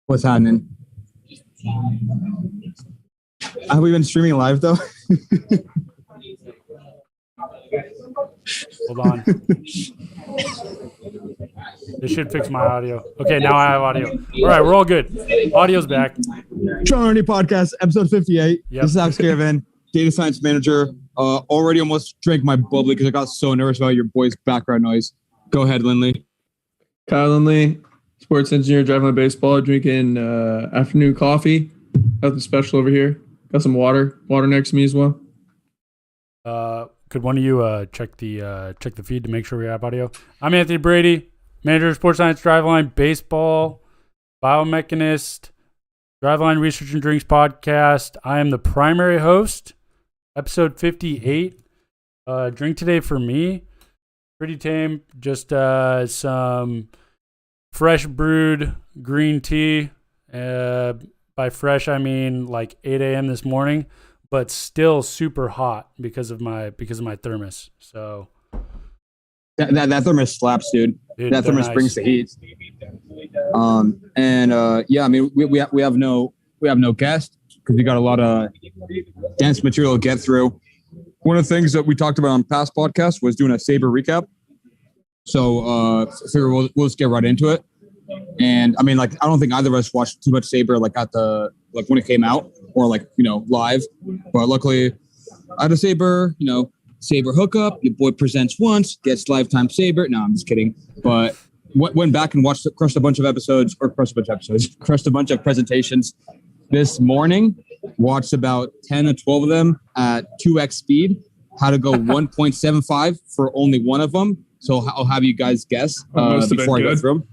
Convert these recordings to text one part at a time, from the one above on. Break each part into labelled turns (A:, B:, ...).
A: What's happening? Have we been streaming live though?
B: Hold on. This should fix my audio. Okay, now I have audio. All right, we're all good. Audio's back.
A: Driveline R&D podcast, episode 58.
B: Yep.
A: This is Caravan, data science manager. Already almost drank my bubbly because I got so nervous about your boy's background noise. Go ahead, Lindley.
C: Kyle Lindley, sports engineer, driving my baseball, drinking afternoon coffee. Nothing special over here. Got some water next to me as well.
B: Could one of you check the feed to make sure we have audio? I'm Anthony Brady, manager of sports science, Driveline baseball, biomechanist, Driveline Research and Drinks podcast. I am the primary host. Episode 58. Drink today for me. Pretty tame. Just some fresh brewed green tea. By fresh, I mean like 8 a.m. this morning, but still super hot because of my thermos. So
A: that thermos slaps, dude. That thermos
B: nice.
A: Brings the heat. Yeah, I mean we have no guest because we got a lot of dense material to get through. One of the things that we talked about on past podcasts was doing a SABR recap. So I figure we'll just get right into it. And I mean, like, I don't think either of us watched too much SABR when it came out or live. But luckily, I had a SABR, SABR hookup. Your boy presents once, gets lifetime SABR. No, I'm just kidding. But went back and crushed a bunch of presentations this morning. Watched about 10 or 12 of them at 2x speed. How to go 1.75 for only one of them. So I'll have you guys guess before I go through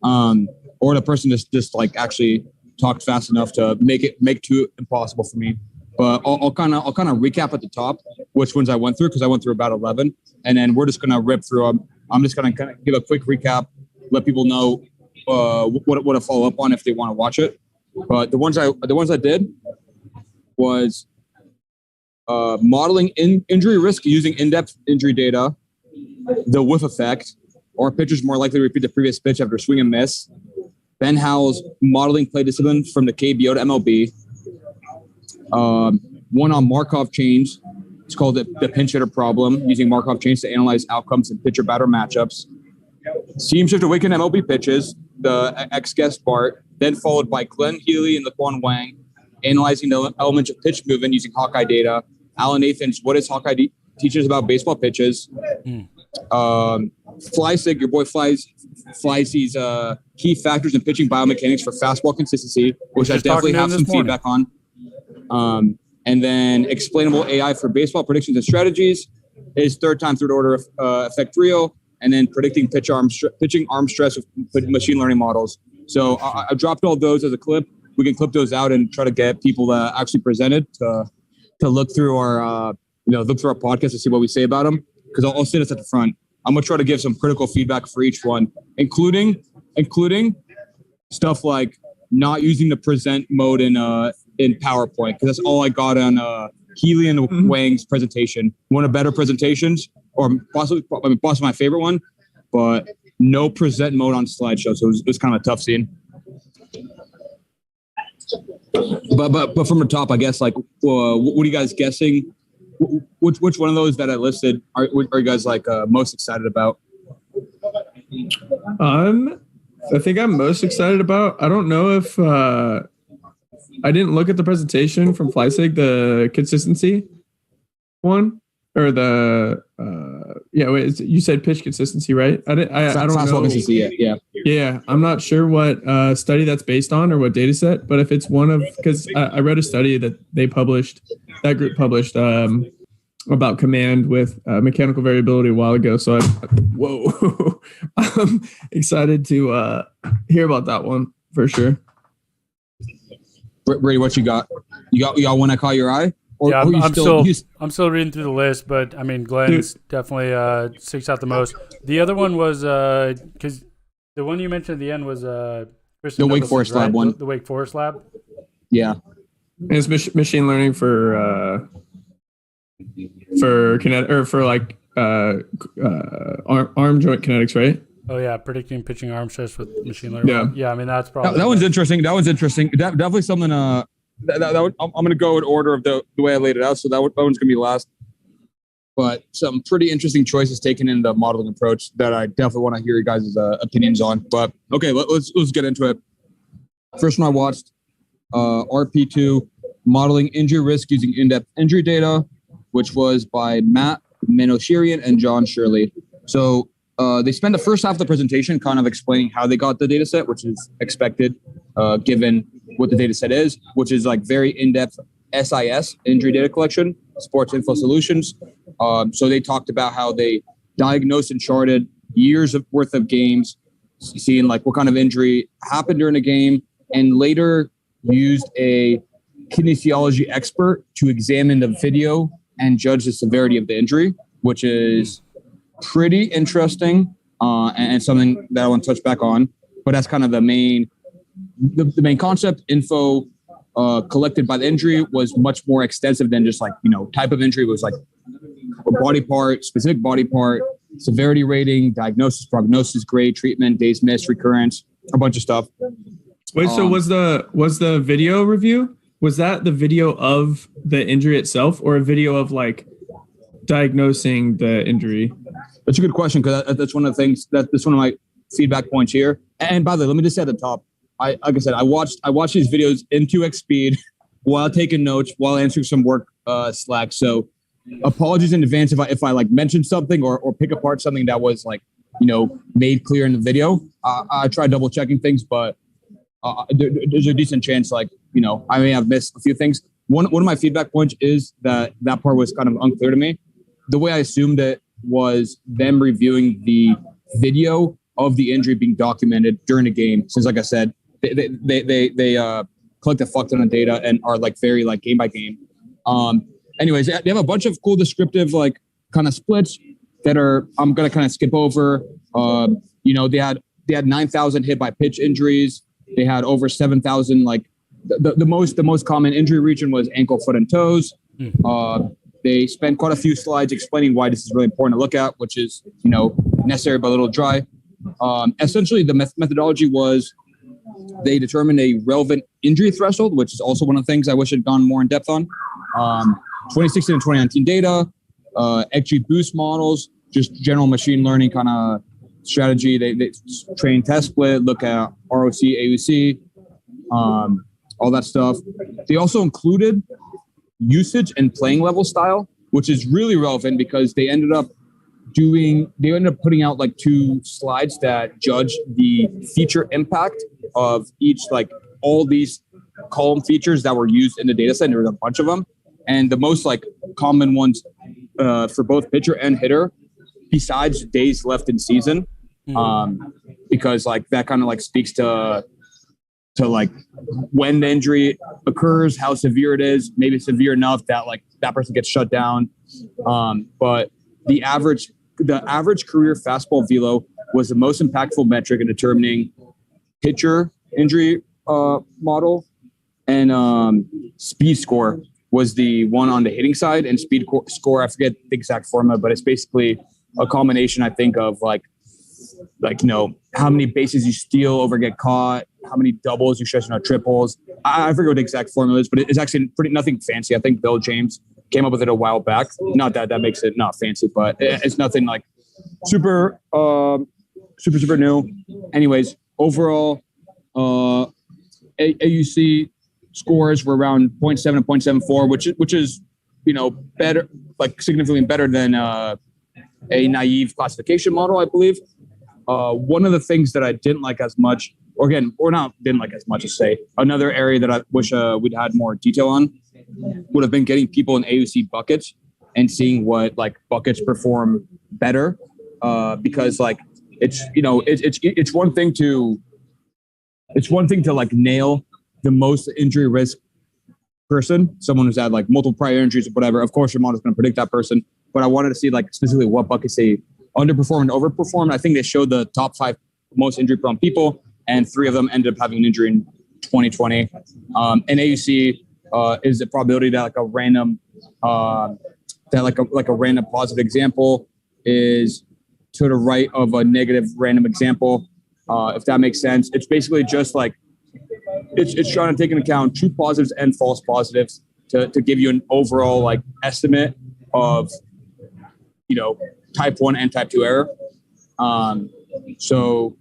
A: them. Or the person just like actually talked fast enough to make too impossible for me. But I'll kind of recap at the top which ones I went through because I went through about 11, and then we're just gonna rip through them. I'm just gonna kind of give a quick recap, let people know what to follow up on if they want to watch it. But the ones I did was modeling injury risk using in-depth injury data, the whiff effect, or pitchers more likely to repeat the previous pitch after swing and miss, Ben Howell's modeling play discipline from the KBO to MLB, one on Markov chains. It's called the pinch hitter problem, using Markov chains to analyze outcomes in pitcher-batter matchups. Seam shift awaken MLB pitches, the ex-guest Bart, then followed by Glenn Healey and Lequan Wang, analyzing the elements of pitch movement using Hawkeye data. Alan Nathan's What is Hawkeye teaches about baseball pitches. Flysig, your boy Fly's key factors in pitching biomechanics for fastball consistency, which I definitely have some feedback on. And then explainable AI for baseball predictions and strategies. His third order effect Rio, and then predicting pitching arm stress with machine learning models. So I dropped all those as a clip. We can clip those out and try to get people that actually presented to look through our podcast to see what we say about them. Because I'll sit us at the front. I'm gonna try to give some critical feedback for each one, including stuff like not using the present mode in PowerPoint, because that's all I got on Healey and Wang's presentation. One of the better presentations, or possibly my favorite one, but no present mode on slideshow. So it was kind of a tough scene. But from the top, I guess, like, what are you guys guessing? Which one of those that I listed are you guys like most excited about?
C: I think I'm most excited about. I don't know if I didn't look at the presentation from Flysig, the consistency one, or the you said pitch consistency, right? I don't know. Yeah. I'm not sure what study that's based on or what data set, but if it's one of, because I read a study that that group published about command with mechanical variability a while ago. So I'm excited to hear about that one for sure.
A: Brady, what you got? You got one that caught your eye?
B: I'm still reading through the list, but I mean, Glenn's definitely sticks out the most. The other one was because the one you mentioned at the end was
A: the Wake Forest lab one.
B: The Wake Forest lab.
A: Yeah,
C: and it's machine learning for kinetic, or for like arm joint kinetics, right?
B: Oh yeah, predicting pitching arm stress with machine learning. Yeah. I mean, that's probably
A: that one's interesting. Definitely something. I'm going to go in order of the way I laid it out. So that one's going to be last. But some pretty interesting choices taken in the modeling approach that I definitely want to hear you guys' opinions on. But okay, let's get into it. First one I watched, RP2, modeling injury risk using in-depth injury data, which was by Matt Manoshirian and John Shirley. So they spend the first half of the presentation kind of explaining how they got the data set, which is expected given what the data set is, which is like very in-depth SIS, injury data collection, sports info solutions. So they talked about how they diagnosed and charted years worth of games, seeing like what kind of injury happened during a game, and later used a kinesiology expert to examine the video and judge the severity of the injury, which is pretty interesting and something that I want to touch back on. But that's kind of the main concept. Info collected by the injury was much more extensive than just like, type of injury. It was like a body part, specific body part, severity rating, diagnosis, prognosis, grade, treatment, days missed, recurrence, a bunch of stuff.
C: Wait, so was the video review, was that the video of the injury itself or a video of like diagnosing the injury?
A: That's a good question, because that's one of the things that's one of my feedback points here. And by the way, let me just say at the top, like I said, I watched these videos in 2x speed while taking notes, while answering some work Slack. So apologies in advance if I like mentioned something or pick apart something that was like, made clear in the video. I tried double checking things, but there's a decent chance like, I may have missed a few things. One of my feedback points is that part was kind of unclear to me. The way I assumed it was them reviewing the video of the injury being documented during the game. Since, like I said, they collect a fuck ton of data and are like very like game by game. Anyways, they have a bunch of cool descriptive like kind of splits that I'm gonna kind of skip over. They had 9,000 hit by pitch injuries. They had over 7,000 like the most common injury region was ankle, foot, and toes. They spent quite a few slides explaining why this is really important to look at, which is, necessary but a little dry. Essentially, the methodology was they determined a relevant injury threshold, which is also one of the things I wish I'd gone more in depth on. 2016 and 2019 data, XG boost models, just general machine learning kind of strategy. They train test split, look at ROC, AUC, all that stuff. They also included usage and playing level style, which is really relevant because they ended up putting out like 2 slides that judge the feature impact of each, like all these column features that were used in the data set. And there was a bunch of them. And the most like common ones for both pitcher and hitter, besides days left in season, because like that kind of like speaks to like when the injury occurs, how severe it is, maybe severe enough that like that person gets shut down. But the average career fastball velo was the most impactful metric in determining pitcher injury model, and speed score was the one on the hitting side. And speed score, I forget the exact formula, but it's basically a combination, I think, of like how many bases you steal over get caught, how many doubles you stretch, triples. I forget what the exact formula is, but it's actually nothing fancy. I think Bill James came up with it a while back. Not that makes it not fancy, but it's nothing like super new. Anyways, overall, AUC scores were around 0.7 and 0.74, which is better, like significantly better than a naive classification model, I believe. One of the things that I didn't like as much, didn't like as much as say, another area that I wish we'd had more detail on would have been getting people in AUC buckets and seeing what like buckets perform better. Because like it's one thing to like nail the most injury risk person, someone who's had like multiple prior injuries or whatever. Of course, your model's going to predict that person, but I wanted to see like specifically what buckets they underperform and overperform. I think they showed the top 5 most injury prone people, and 3 of them ended up having an injury in 2020. And AUC is the probability that like a random random positive example is to the right of a negative random example. If that makes sense, it's basically just like it's trying to take into account true positives and false positives to give you an overall like estimate of type 1 and type 2 error. So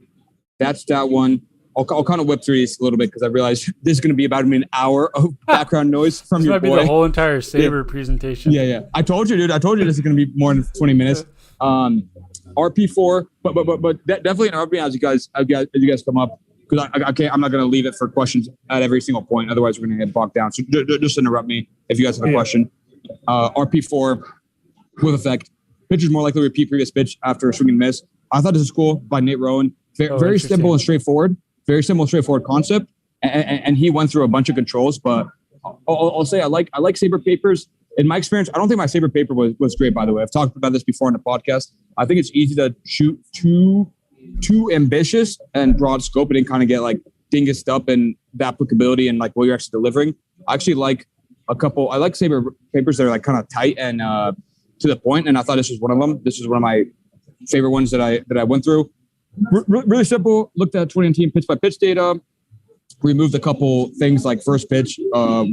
A: that's that one. I'll kind of whip through these a little bit because I realized this is going to be about an hour of background noise from your boy. This might be
B: the whole entire SABR presentation.
A: Yeah. I told you, dude. I told you this is going to be more than 20 minutes. RP4, but definitely interrupt me as you guys come up, because I'm not going to leave it for questions at every single point. Otherwise, we're going to get bogged down. So just interrupt me if you guys have a question. RP4 with effect. Pitchers more likely to repeat previous pitch after a swing and miss. I thought this was cool by Nate Rowan. Very simple and straightforward. Very simple, straightforward concept. And he went through a bunch of controls, but I'll say I like SABR papers. In my experience, I don't think my SABR paper was great, by the way. I've talked about this before in the podcast. I think it's easy to shoot too ambitious and broad scope and then kind of get like dingused up in the applicability and like what you're actually delivering. I actually like I like SABR papers that are like kind of tight and to the point, and I thought this was one of them. This is one of my favorite ones that I went through. Really simple. Looked at 2019 pitch by pitch data. Removed a couple things like first pitch,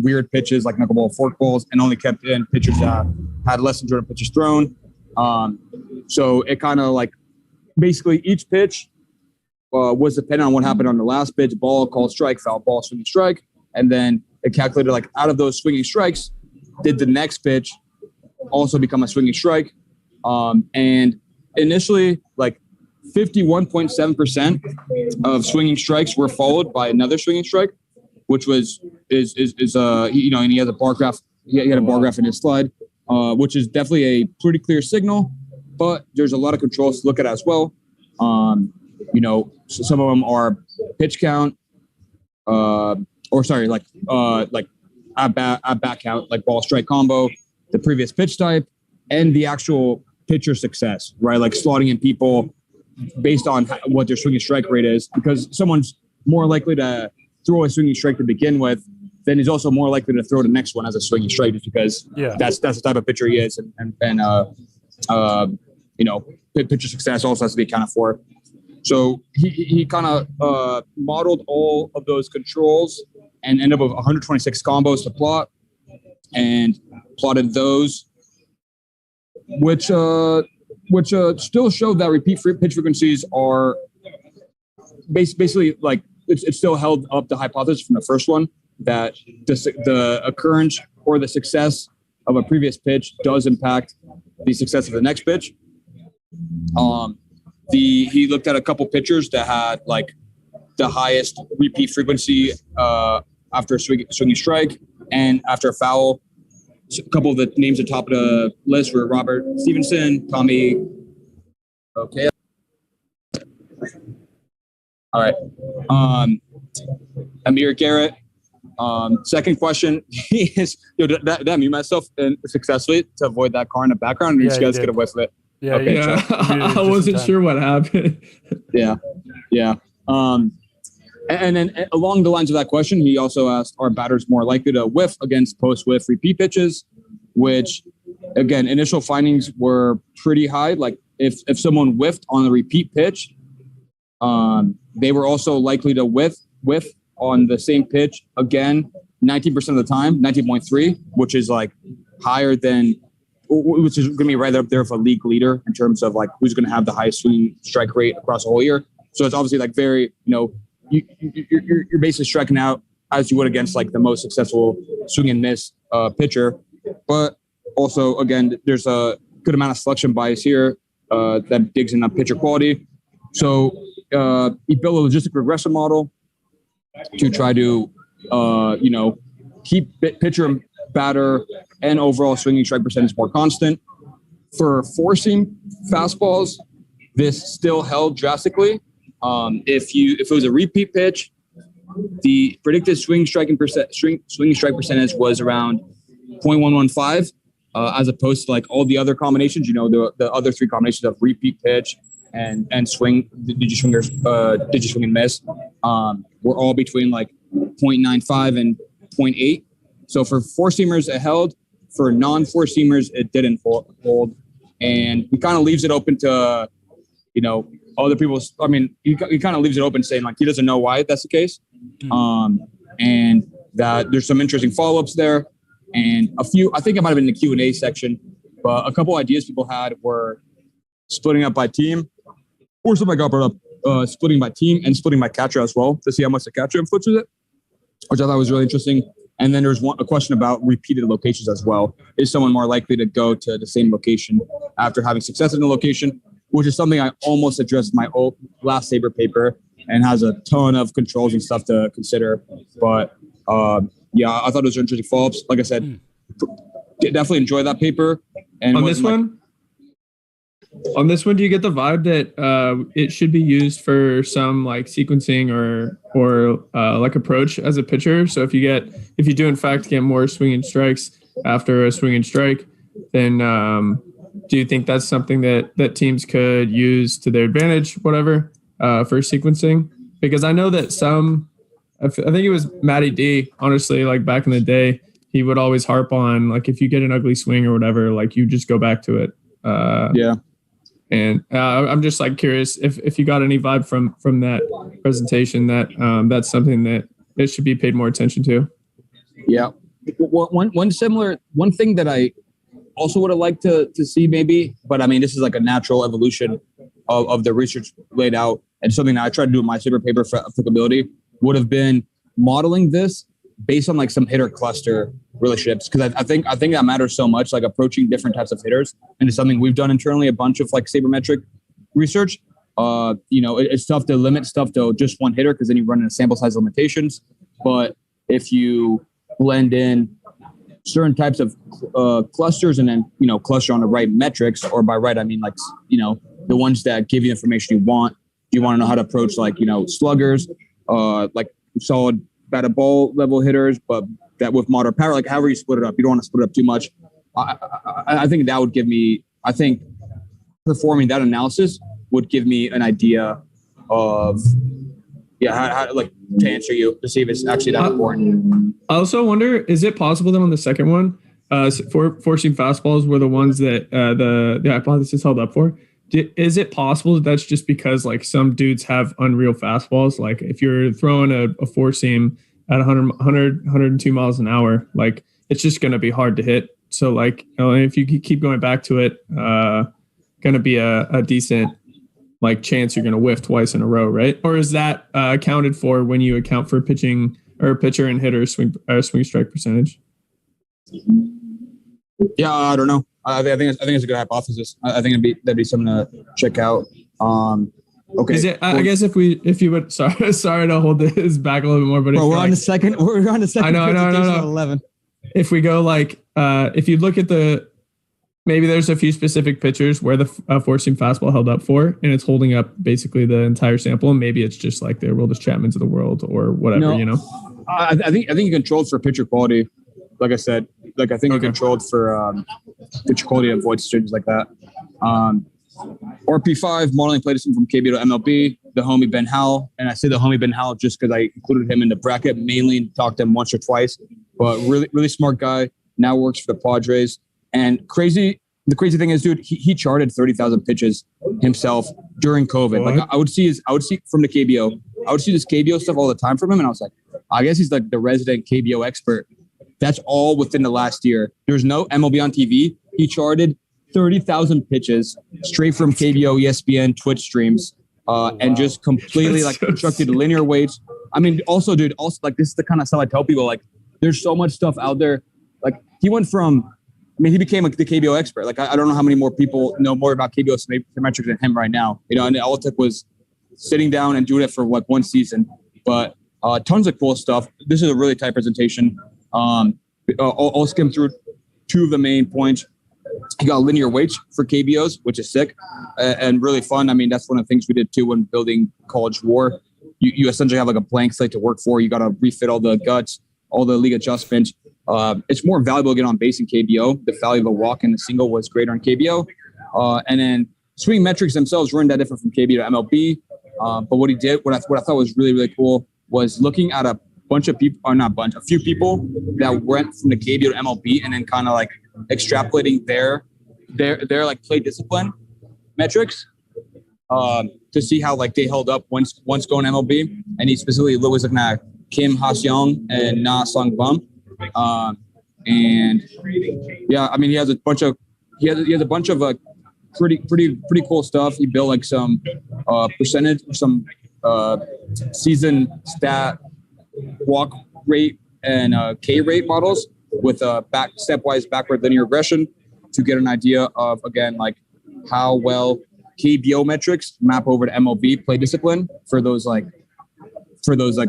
A: weird pitches like knuckleball, forkballs, and only kept in pitchers that had less than 200 pitches thrown. So it kind of like basically each pitch was dependent on what happened on the last pitch: ball, called strike, foul ball, swinging strike, and then it calculated like out of those swinging strikes, did the next pitch also become a swinging strike? And initially, like 51.7% of swinging strikes were followed by another swinging strike, which is and he has a bar graph. He had a bar graph in his slide, which is definitely a pretty clear signal. But there's a lot of controls to look at as well. So some of them are pitch count, like at bat count, like ball strike combo, the previous pitch type, and the actual pitcher success, right? Like slotting in people based on what their swinging strike rate is, because someone's more likely to throw a swinging strike to begin with, then he's also more likely to throw the next one as a swinging strike, just because that's the type of pitcher he is, and pitcher success also has to be accounted for. So he kind of modeled all of those controls and ended up with 126 combos to plot, and plotted those, which which still showed that repeat pitch frequencies are basically like it still held up the hypothesis from the first one that the occurrence or the success of a previous pitch does impact the success of the next pitch. He looked at a couple pitchers that had like the highest repeat frequency after a swinging strike and after a foul. So a couple of the names at the top of the list were Robert Stevenson, Tommy. Okay. All right. Amir Garrett. Second question is, did I mute myself successfully to avoid that car in the background? And you guys get away with it.
B: Yeah,
A: okay,
C: yeah. I wasn't sure what happened.
A: Yeah. And then along the lines of that question, he also asked, are batters more likely to whiff against post-whiff repeat pitches? Which, again, initial findings were pretty high. Like if someone whiffed on a repeat pitch, they were also likely to whiff on the same pitch again 19% of the time, 19.3, which is like higher than, which is going to be right up there for a league leader in terms of like who's going to have the highest swing strike rate across the whole year. So it's obviously like very, you're basically striking out as you would against like the most successful swing and miss pitcher. But also, again, there's a good amount of selection bias here that digs in on pitcher quality. So he built a logistic regression model to try to, keep pitcher, batter, and overall swinging strike percentage more constant. For four-seam fastballs, this still held drastically. If it was a repeat pitch, the predicted swing strike percentage was around 0.115, as opposed to like all the other combinations. The other three combinations of repeat pitch and swing, digi swing and miss, were all between like 0.95 and 0.8. So for four-seamers, it held. For non-four-seamers, it didn't hold. And he kind of leaves it open to, other people. I mean, he kind of leaves it open saying like he doesn't know why that's the case. And that there's some interesting follow-ups there. And I think it might have been in the Q&A section, but a couple ideas people had were splitting up by team, or something got brought up, splitting by team and splitting by catcher as well to see how much the catcher influences it, which I thought was really interesting. And then there's a question about repeated locations as well. Is someone more likely to go to the same location after having success in the location, which is something I almost addressed in my last SABR paper and has a ton of controls and stuff to consider. But I thought those were interesting follow-ups. Like I said, definitely enjoy that paper. And
C: on this one, do you get the vibe that it should be used for some like sequencing or like approach as a pitcher? So if you do in fact get more swinging strikes after a swinging strike, then do you think that's something that teams could use to their advantage, whatever, for sequencing? Because I know that I think it was Matty D, honestly, like back in the day, he would always harp on like if you get an ugly swing or whatever, like you just go back to it. And I'm just like curious if you got any vibe from that presentation that that's something that it should be paid more attention to.
A: Yeah. One thing that I also would have liked to see maybe, but I mean, this is like a natural evolution of the research laid out, and something that I tried to do in my SABR paper for applicability would have been modeling this based on like some hitter cluster relationships. Cause I think that matters so much, like approaching different types of hitters. And it's something we've done internally, a bunch of like sabermetric research. It's tough to limit stuff to just one hitter, cause then you run into sample size limitations. But if you blend in certain types of clusters and then, cluster on the right metrics, or by right, I mean like, the ones that give you information you want. You want to know how to approach like, sluggers, like solid batted ball level hitters, but that with moderate power, like however you split it up, you don't want to split it up too much. I think that would give me, performing that analysis would give me an idea of, how like to answer you, to see if it's actually that important.
C: I also wonder, is it possible that on the second one, four-seam fastballs were the ones that the hypothesis held up for? Is it possible that that's just because like some dudes have unreal fastballs? Like if you're throwing a four-seam at 102 miles an hour, like it's just going to be hard to hit. So like, if you keep going back to it, going to be a decent like chance you're going to whiff twice in a row, right? Or is that accounted for when you account for pitching or pitcher and hitter swing strike percentage?
A: Yeah, I don't know. I think it's a good hypothesis. I think that'd be something to check out. Okay.
C: I guess if you would, sorry to hold this back a little bit more, but
A: we're on the second. We're on the second.
C: I know.
A: 11.
C: If we go like, if you look at maybe there's a few specific pitchers where the four seam fastball held up for, and it's holding up basically the entire sample. And maybe it's just like the Aroldis Chapmans of the world or whatever, you know.
A: I think you controlled for pitcher quality. Like I said, like I think you controlled for pitcher quality to avoid situations like that. RP5 modeling played from KBO to MLB. The homie Ben Howell, and I say the homie Ben Howell just because I included him in the bracket mainly and talked to him once or twice. But really smart guy. Now works for the Padres. And the crazy thing is, dude, he charted 30,000 pitches himself during COVID. What? Like I would see from the KBO. I would see this KBO stuff all the time from him, and I was like, I guess he's like the resident KBO expert. That's all within the last year. There's no MLB on TV. He charted 30,000 pitches straight from KBO, ESPN, Twitch streams, and just completely like constructed linear weights. I mean, also like this is the kind of stuff I tell people. Like, there's so much stuff out there. Like he went from. I mean, he became the KBO expert. Like, I don't know how many more people know more about KBO metrics than him right now. You know, and all it took was sitting down and doing it for like one season. But tons of cool stuff. This is a really tight presentation. I'll skim through two of the main points. He got linear weights for KBOs, which is sick and really fun. I mean, that's one of the things we did too when building College War. You essentially have like a blank slate to work for. You got to refit all the guts, all the league adjustments. It's more valuable to get on base in KBO. The value of a walk and a single was greater in KBO. And then swing metrics themselves weren't that different from KBO to MLB. But what he did, what I thought was really, really cool was looking at a few people that went from the KBO to MLB and then kind of like extrapolating their like play discipline metrics to see how like they held up once going MLB. And he specifically was looking at Kim Ha-seong and Na Sung-bum. And yeah, I mean, he has a bunch of pretty cool stuff. He built like some percentage, some season stat walk rate and K rate models with stepwise backward linear regression to get an idea of, again, like how well KBO metrics map over to MLB play discipline for those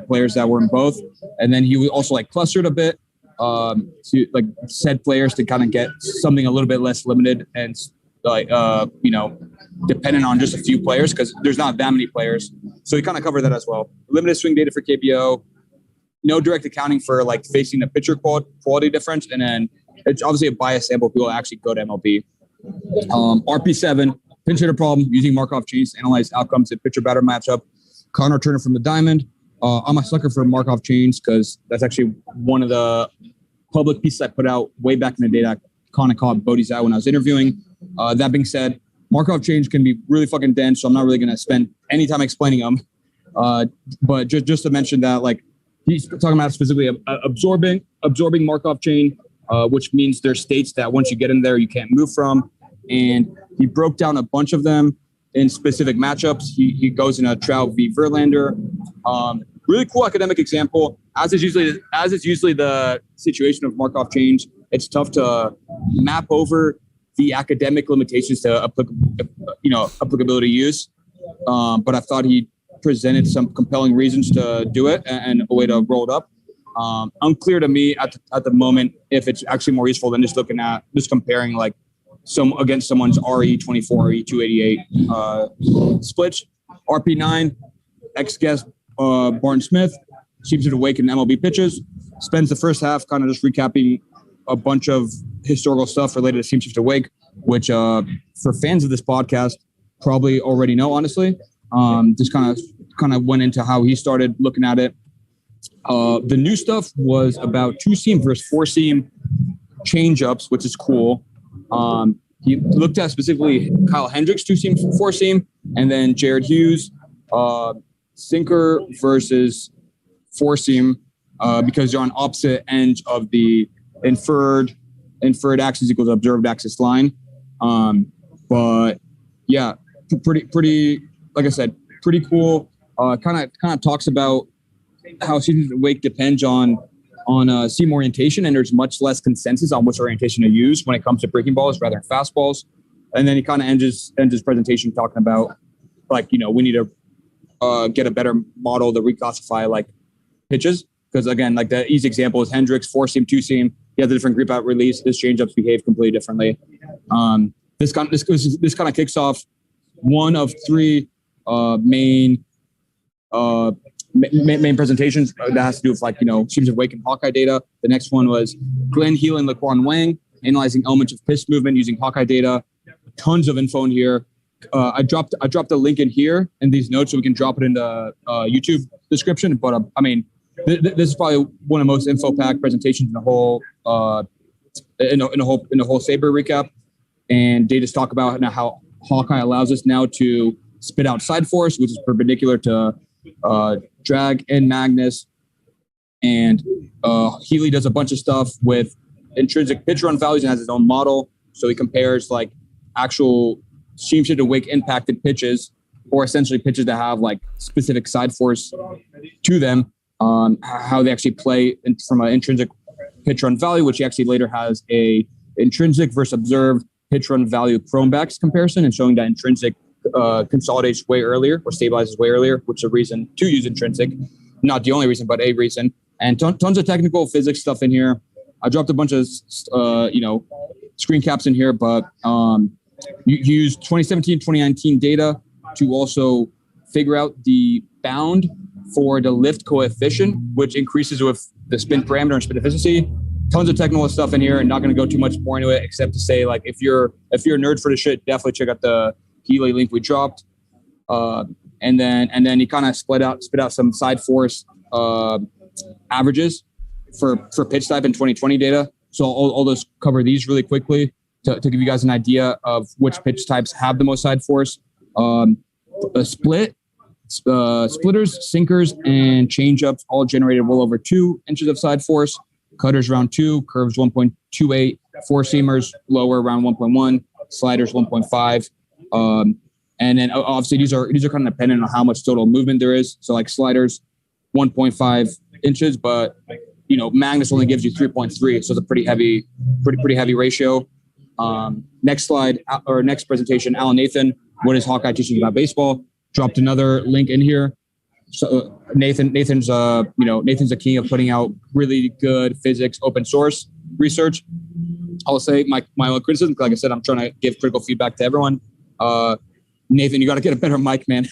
A: players that were in both. And then he also like clustered a bit to like said players to kind of get something a little bit less limited and like dependent on just a few players because there's not that many players. So he kind of covered that as well. Limited swing data for KBO, no direct accounting for like facing the pitcher quality difference, and then it's obviously a bias sample. People actually go to MLB. RP7 pinch hitter problem using Markov chains to analyze outcomes in pitcher batter matchup. Connor Turner from the Diamond. I'm a sucker for Markov chains because that's actually one of the public pieces I put out way back in the day that kind of caught Bodie's eye when I was interviewing. That being said, Markov chains can be really fucking dense, so I'm not really going to spend any time explaining them. But just to mention that, like, he's talking about specifically absorbing Markov chain, which means there's states that once you get in there, you can't move from. And he broke down a bunch of them in specific matchups. He goes in a Trout v. Verlander. Really cool academic example. As is usually the situation of Markov chains, it's tough to map over the academic limitations to applicability use. But I thought he presented some compelling reasons to do it and a way to roll it up. Unclear to me at the moment if it's actually more useful than just comparing like against someone's RE24, RE288 splits. RP9, ex-guest Barton Smith seems to awaken MLB pitches. Spends the first half kind of just recapping a bunch of historical stuff related to Seam Shift Awake, which for fans of this podcast probably already know, honestly. Just kind of went into how he started looking at it. The new stuff was about 2-seam versus 4-seam change-ups, which is cool. He looked at specifically Kyle Hendricks 2-seam, 4-seam, and then Jared Hughes sinker versus 4-seam because they're on opposite ends of the inferred axis equals observed axis line. But pretty. Like I said, pretty cool. Kind of talks about how season of wake depends on seam orientation, and there's much less consensus on which orientation to use when it comes to breaking balls rather than fastballs. And then he kind of ends his presentation talking about we need to get a better model to reclassify like pitches, because again, like the easy example is Hendricks, 4-seam, 2-seam. He has a different grip out release. His changeups behave completely differently. This kind of kicks off one of three main presentations that has to do with seams of wake and Hawkeye data. The next one was Healey Lequan Wang analyzing elements of pitch movement using Hawkeye data. Tons of info in here. I dropped a link in here in these notes so we can drop it in the YouTube description. But this is probably one of the most info-packed presentations in the whole in the whole SABR recap. And they just talk about how Hawkeye allows us now to spit out side force, which is perpendicular to drag and Magnus. And Healey does a bunch of stuff with intrinsic pitch run values and has his own model. So he compares like actual seam shifted wake impacted pitches, or essentially pitches that have like specific side force to them, how they actually play from an intrinsic pitch run value, which he actually later has a intrinsic versus observed pitch run value Cronbach's comparison, and showing that intrinsic consolidates way earlier or stabilizes way earlier, which is a reason to use intrinsic. Not the only reason, but a reason. And tons of technical physics stuff in here. I dropped a bunch of screen caps in here, but you use 2017, 2019 data to also figure out the bound for the lift coefficient, which increases with the spin parameter and spin efficiency. Tons of technical stuff in here, and not going to go too much more into it, except to say, like, if you're a nerd for the shit, definitely check out the Healey link we dropped. And then he kind of spit out some side force averages for pitch type in 2020 data. So all those cover these really quickly to give you guys an idea of which pitch types have the most side force. Splitters, sinkers, and changeups all generated well over 2 inches of side force. Cutters around 2, curves 1.28, 4-seamers lower around 1.1, sliders 1.5. And then obviously these are kind of dependent on how much total movement there is. So like sliders 1.5 inches, but Magnus only gives you 3.3, so it's a pretty heavy ratio. Next slide or next presentation, Alan Nathan, what is Hawkeye teaching about baseball? Dropped another link in here. So Nathan's a king of putting out really good physics open source research. I'll say my own criticism, like I said, I'm trying to give critical feedback to everyone. Nathan, you got to get a better mic, man.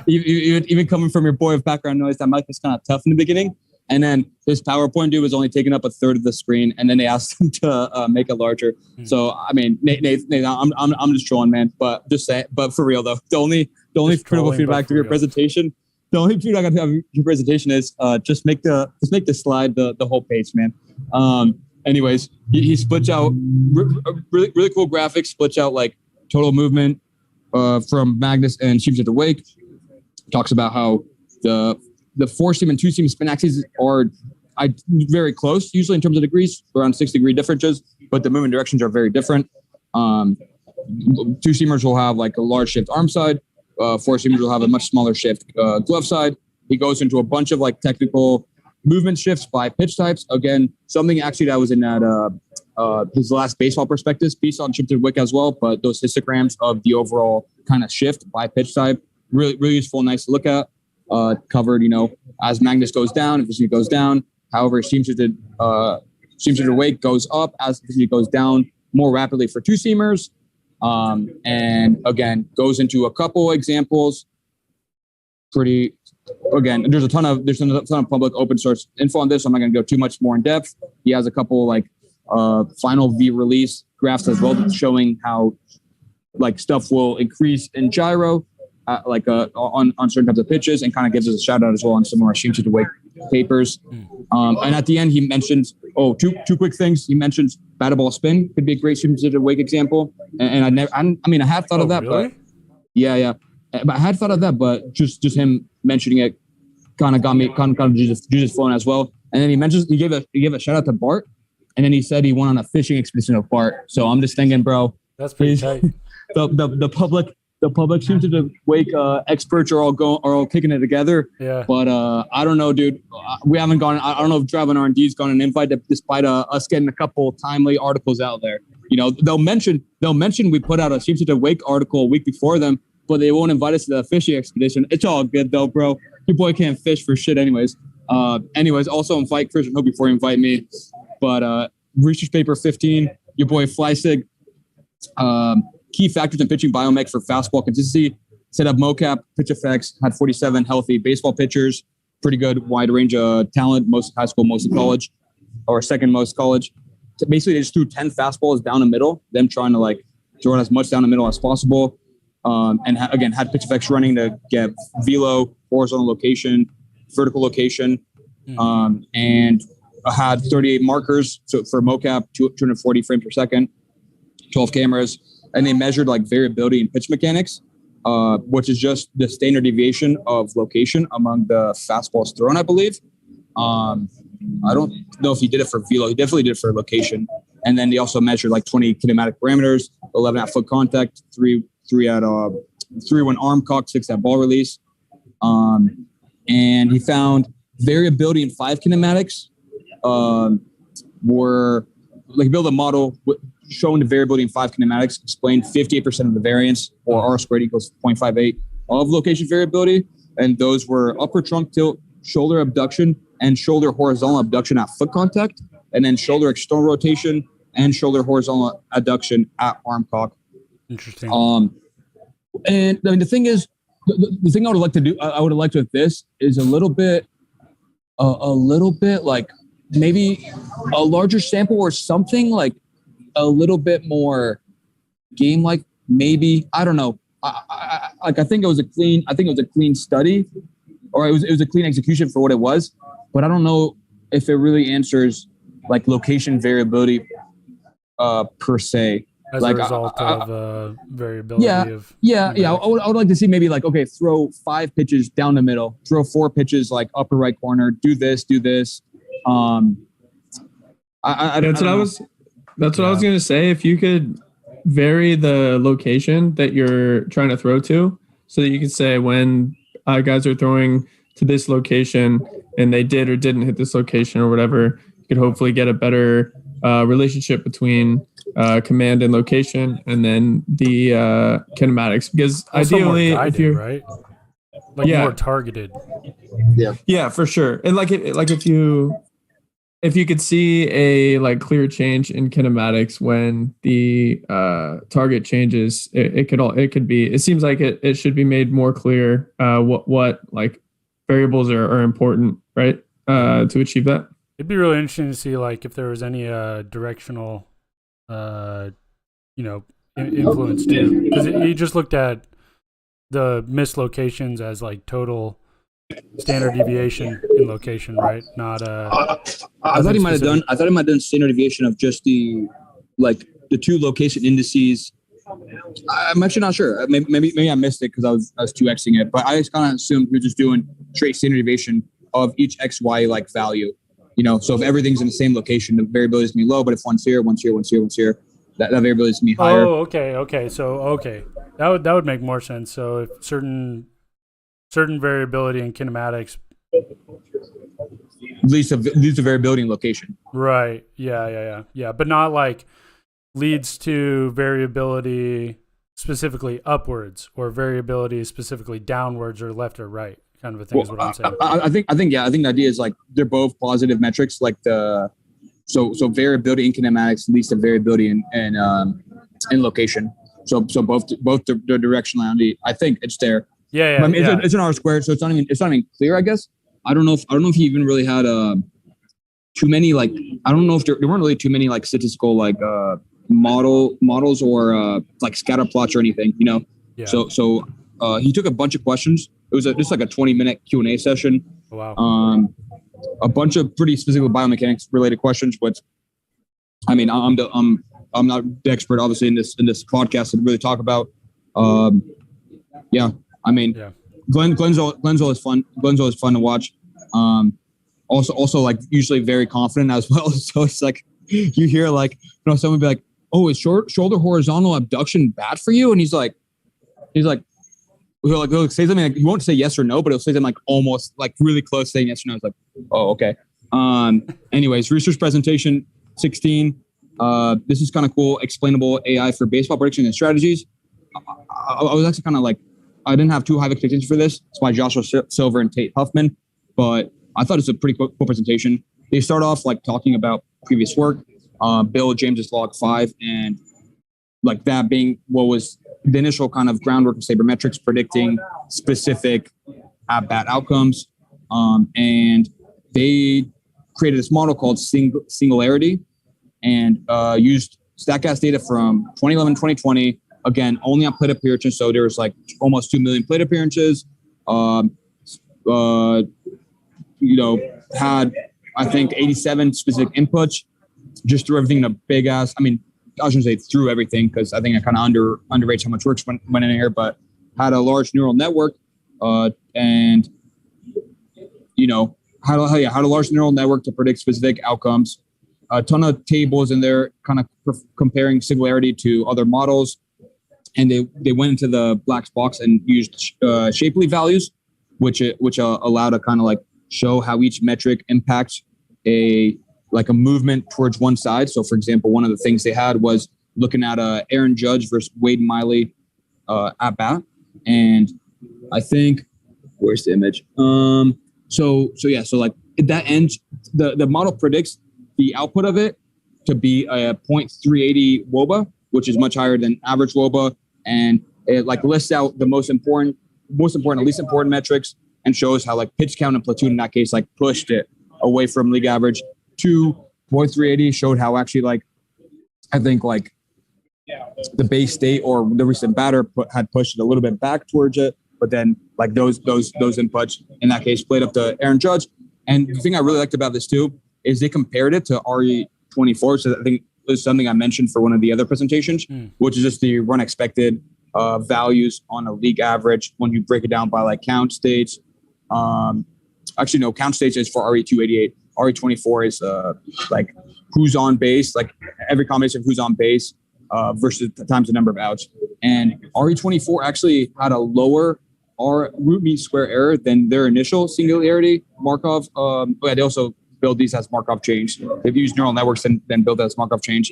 A: even coming from your boy of background noise, that mic was kind of tough in the beginning. And then this PowerPoint dude was only taking up a third of the screen, and then they asked him to make it larger. So I mean, Nathan, I'm just trolling, man. But for real though, the only critical feedback to your presentation, the only feedback I have your presentation is just make the slide the whole page, man. Anyways, he splits out really cool graphics, splits out like total movement from Magnus and seams at the wake. Talks about how the 4-seam and 2-seam spin axes are very close, usually in terms of degrees, around 6-degree differences, but the movement directions are very different. 2-seamers will have like a large shift arm side. 4-seamers will have a much smaller shift glove side. He goes into a bunch of like technical movement shifts by pitch types. Again, something actually that was in that his last baseball perspectives piece on shifted wick as well, but those histograms of the overall kind of shift by pitch type, really useful, nice to look at. Covered, as Magnus goes down, efficiency goes down. However, seam shifted wake goes up as efficiency goes down more rapidly for 2-seamers. And again, goes into a couple examples. There's a ton of public open source info on this. So I'm not going to go too much more in depth. He has a couple like final V release graphs as well, showing how like stuff will increase in gyro. On certain types of pitches, and kind of gives us a shout out as well on some of our seam shifted wake papers. And at the end, he mentions two quick things. He mentions batted ball spin could be a great seam shifted wake example. And I had thought of that,
B: really?
A: But yeah. But I had thought of that, but just him mentioning it kind of got me kind of juices flowing as well. And then he gave a shout out to Bart, and then he said he went on a fishing expedition with Bart. So I'm just thinking, bro,
B: that's pretty tight.
A: the public seems to wake experts are all kicking it together.
B: Yeah.
A: But I don't know, dude. We haven't gone. I don't know if Driveline R&D's gone an invite, despite us getting a couple timely articles out there. You know, they'll mention we put out a seems to wake article a week before them, but they won't invite us to the fishing expedition. It's all good though, bro. Your boy can't fish for shit, anyways. Also invite Christian Hope before you invite me. But research paper 15, your boy Flysig. Key factors in pitching biomech for fastball consistency. Set up mocap, pitch effects, had 47 healthy baseball pitchers. Pretty good wide range of talent, most high school, most college, or second most college. So basically, they just threw 10 fastballs down the middle, them trying to like throw it as much down the middle as possible. Again, had pitch effects running to get velo, horizontal location, vertical location, and had 38 markers for mocap, 240 frames per second, 12 cameras. And they measured like variability in pitch mechanics, which is just the standard deviation of location among the fastballs thrown, I believe. I don't know if he did it for velo. He definitely did it for location. And then they also measured like 20 kinematic parameters, 11 at foot contact, three when arm cock, 6 at ball release. And he found variability in 5 kinematics were like build a model showing the variability in 5 kinematics, explained 58% of the variance, or R squared equals 0.58 of location variability. And those were upper trunk tilt, shoulder abduction, and shoulder horizontal abduction at foot contact, and then shoulder external rotation and shoulder horizontal abduction at arm cock.
B: Interesting.
A: And I mean, the thing is, the thing I would like to do, I would have liked with this is a little bit like maybe a larger sample or something, like a little bit more game like, maybe. I don't know. I think it was a clean study, or it was a clean execution for what it was, but I don't know if it really answers like location variability per se.
B: As
A: like
B: a result of variability of...
A: Yeah. I would like to see maybe like, okay, throw 5 pitches down the middle, throw 4 pitches like upper right corner, do this.
C: That's what I was going to say. If you could vary the location that you're trying to throw to, so that you could say when guys are throwing to this location and they did or didn't hit this location or whatever, you could hopefully get a better relationship between command and location, and then the kinematics. Because
B: also
C: ideally,
B: more guided,
C: if you're
B: right, like more targeted.
C: Yeah, for sure. And if you could see a like clear change in kinematics when the target changes, it seems like it should be made more clear what like variables are important, right, to achieve that.
B: It'd be really interesting to see like if there was any directional influence too, because you just looked at the missed locations as like total standard deviation in location, right? Not
A: I thought he might have done standard deviation of just the 2 location indices. I'm actually not sure. Maybe I missed it because I was 2xing it, but I just kind of assumed we were just doing straight standard deviation of each XY like value. You know, so if everything's in the same location, the variability is gonna be low. But if one's here, that variability is gonna be higher.
B: Oh, okay. So that would make more sense. So if certain variability in kinematics
A: leads to variability in location.
B: Right. Yeah. But not like leads to variability specifically upwards or variability specifically downwards or left or right kind of a thing is what I'm saying.
A: I think the idea is like they're both positive metrics. Like so variability in kinematics leads to variability in location. So both the directionality. I think it's there.
B: Yeah.
A: I mean, it's an R squared, so it's not even clear. I guess I don't know if he even really had too many like I don't know if there weren't really too many like statistical like models or like scatter plots or anything, you know.
B: Yeah.
A: So he took a bunch of questions. It was just like a 20-minute Q&A session.
B: Oh, wow.
A: A bunch of pretty specific biomechanics related questions, but I mean, I'm not the expert obviously in this podcast to really talk about. Yeah. I mean, Glenzo is fun. Glenzo is fun to watch. Also like usually very confident as well. So it's like you hear like someone be like, "Oh, is shoulder horizontal abduction bad for you?" And he's like, he'll say something like, he won't say yes or no, but he'll say something like almost like really close saying yes or no. It's like, oh, okay. Anyways, research presentation 16. This is kind of cool. Explainable AI for baseball prediction and strategies. I was actually kind of like, I didn't have too high expectations for this. It's by Joshua Silver and Tate Huffman, but I thought it's a pretty cool presentation. They start off like talking about previous work, Bill James's log 5, and like that being what was the initial kind of groundwork of sabermetrics predicting specific at-bat outcomes. And they created this model called Singularity and used StatCast data from 2011, 2020, again, only on plate appearances. So there was like almost 2 million plate appearances. Had, I think, 87 specific inputs, just threw everything in a big ass. I mean, I shouldn't say through everything because I think I kind of underrates how much work went in here, but had a large neural network and, had a large neural network to predict specific outcomes. A ton of tables in there kind of comparing Singularity to other models. And they went into the black box and used Shapley values, which allowed to kind of like show how each metric impacts a movement towards one side. So, for example, one of the things they had was looking at Aaron Judge versus Wade Miley at bat, and I think where's the image? So like at that end, the model predicts the output of it to be a 0.380 WOBA, which is much higher than average WOBA, and it like lists out the most important, least important metrics, and shows how like pitch count and platoon in that case like pushed it away from league average to 0.380. Showed how actually like I think like the base state or the recent batter had pushed it a little bit back towards it, but then like those inputs in that case played up to Aaron Judge. And the thing I really liked about this too is they compared it to RE24. So I think it was something I mentioned for one of the other presentations, which is just the run expected values on a league average when you break it down by like count states. Actually, no, count states is for RE288. RE24 is like who's on base, like every combination of who's on base versus the times the number of outs. And RE24 actually had a lower root mean square error than their initial Singularity Markov. They also build these as Markov chains. They've used neural networks and then build that as Markov chains.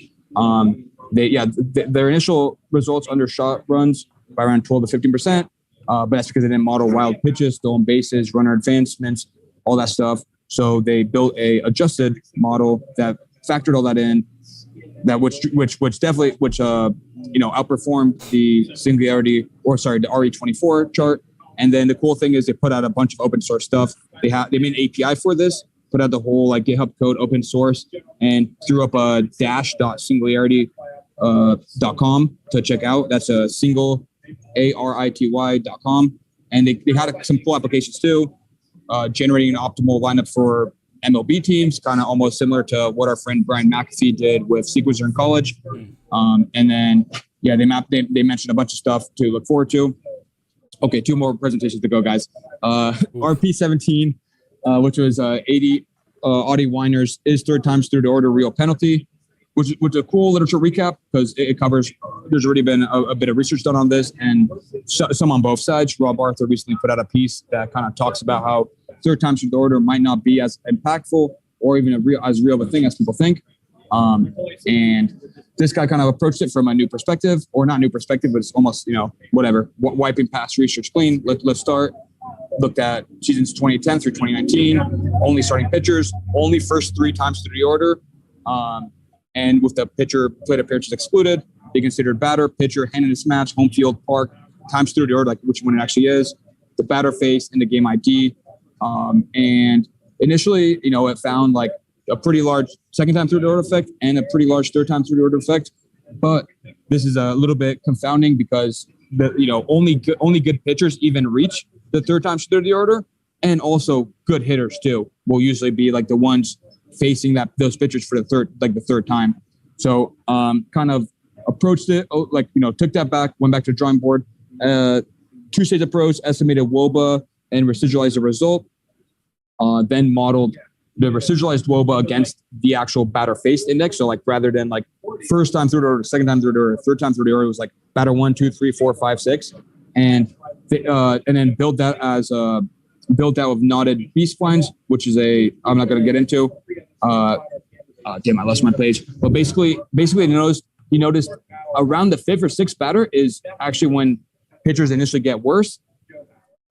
A: Their initial results undershot runs by around 12 to 15%. But that's because they didn't model wild pitches, stolen bases, runner advancements, all that stuff. So they built a adjusted model that factored all that in, that which outperformed the Singularity the RE24 chart. And then the cool thing is they put out a bunch of open source stuff. They made an API for this, put out the whole like GitHub code open source, and threw up a dash.singularity.com to check out. That's a single ARITY.com. And they had some cool applications too, generating an optimal lineup for MLB teams, kind of almost similar to what our friend Brian McAfee did with Sequencer in college. And then, they mentioned a bunch of stuff to look forward to. Okay, 2 more presentations to go, guys. RP17, which was 80 Audie Weiner's Is Third Times Through the Order Real Penalty, which is a cool literature recap because it covers, there's already been a bit of research done on this and some on both sides. Rob Arthur recently put out a piece that kind of talks about how third times through the order might not be as impactful or even as real of a thing as people think. And this guy kind of approached it from a new perspective, or not new perspective, but it's almost, whatever, wiping past research clean. Let's start. Looked at seasons 2010 through 2019, only starting pitchers, only first 3 times through the order. And with the pitcher plate appearances excluded, they considered batter, pitcher, hand in his match, home field, park, times through the order, like which one it actually is, the batter face, and the game ID. And initially, it found like a pretty large second time through the order effect and a pretty large third time through the order effect. But this is a little bit confounding because only good pitchers even reach the third time through the order, and also good hitters too will usually be like the ones facing those pitchers for the third time. So kind of approached it took that back, went back to the drawing board, 2-stage approach, estimated WOBA and residualized the result, then modeled the residualized WOBA against the actual batter face index. So like rather than like first time through the order, second time through the order, third time through the order was like batter 1, 2, 3, 4, 5, 6, and then built that with knotted B splines, which is I'm not going to get into. Damn, I lost my page. But basically, he noticed around the 5th or 6th batter is actually when pitchers initially get worse,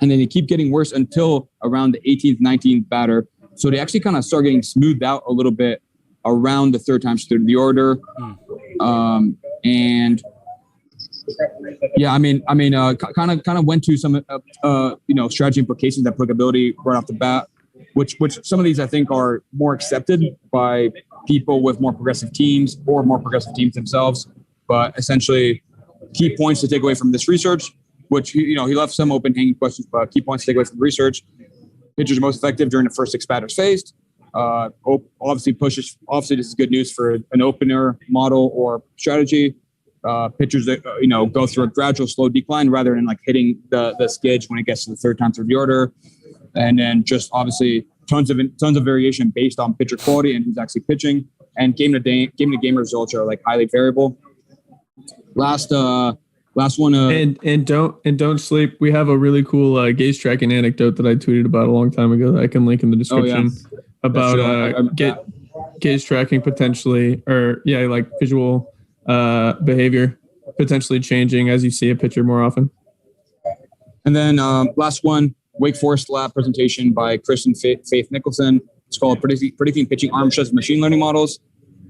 A: and then they keep getting worse until around the 18th, 19th batter. So they actually kind of start getting smoothed out a little bit around the third time through the order. And yeah, I mean, kind of went to some, strategy implications, applicability right off the bat, which some of these I think are more accepted by people with more progressive teams or more progressive teams themselves. But essentially, key points to take away from this research, which he left some open hanging questions, but key points to take away from the research: pitchers are most effective during the first 6 batters faced. Obviously, this is good news for an opener model or strategy. Pitchers that go through a gradual, slow decline rather than like hitting the skidge when it gets to the third time through the order, and then just obviously tons of variation based on pitcher quality and who's actually pitching. And game to game results are like highly variable. Last one.
C: And don't sleep. We have a really cool gaze tracking anecdote that I tweeted about a long time ago that I can link in the description about gaze tracking potentially, or like visual behavior potentially changing as you see a pitcher more often.
A: And then last one, Wake Forest lab presentation by Chris and Faith Nicholson. It's called Predicting Pitching Arm Strength Machine Learning Models.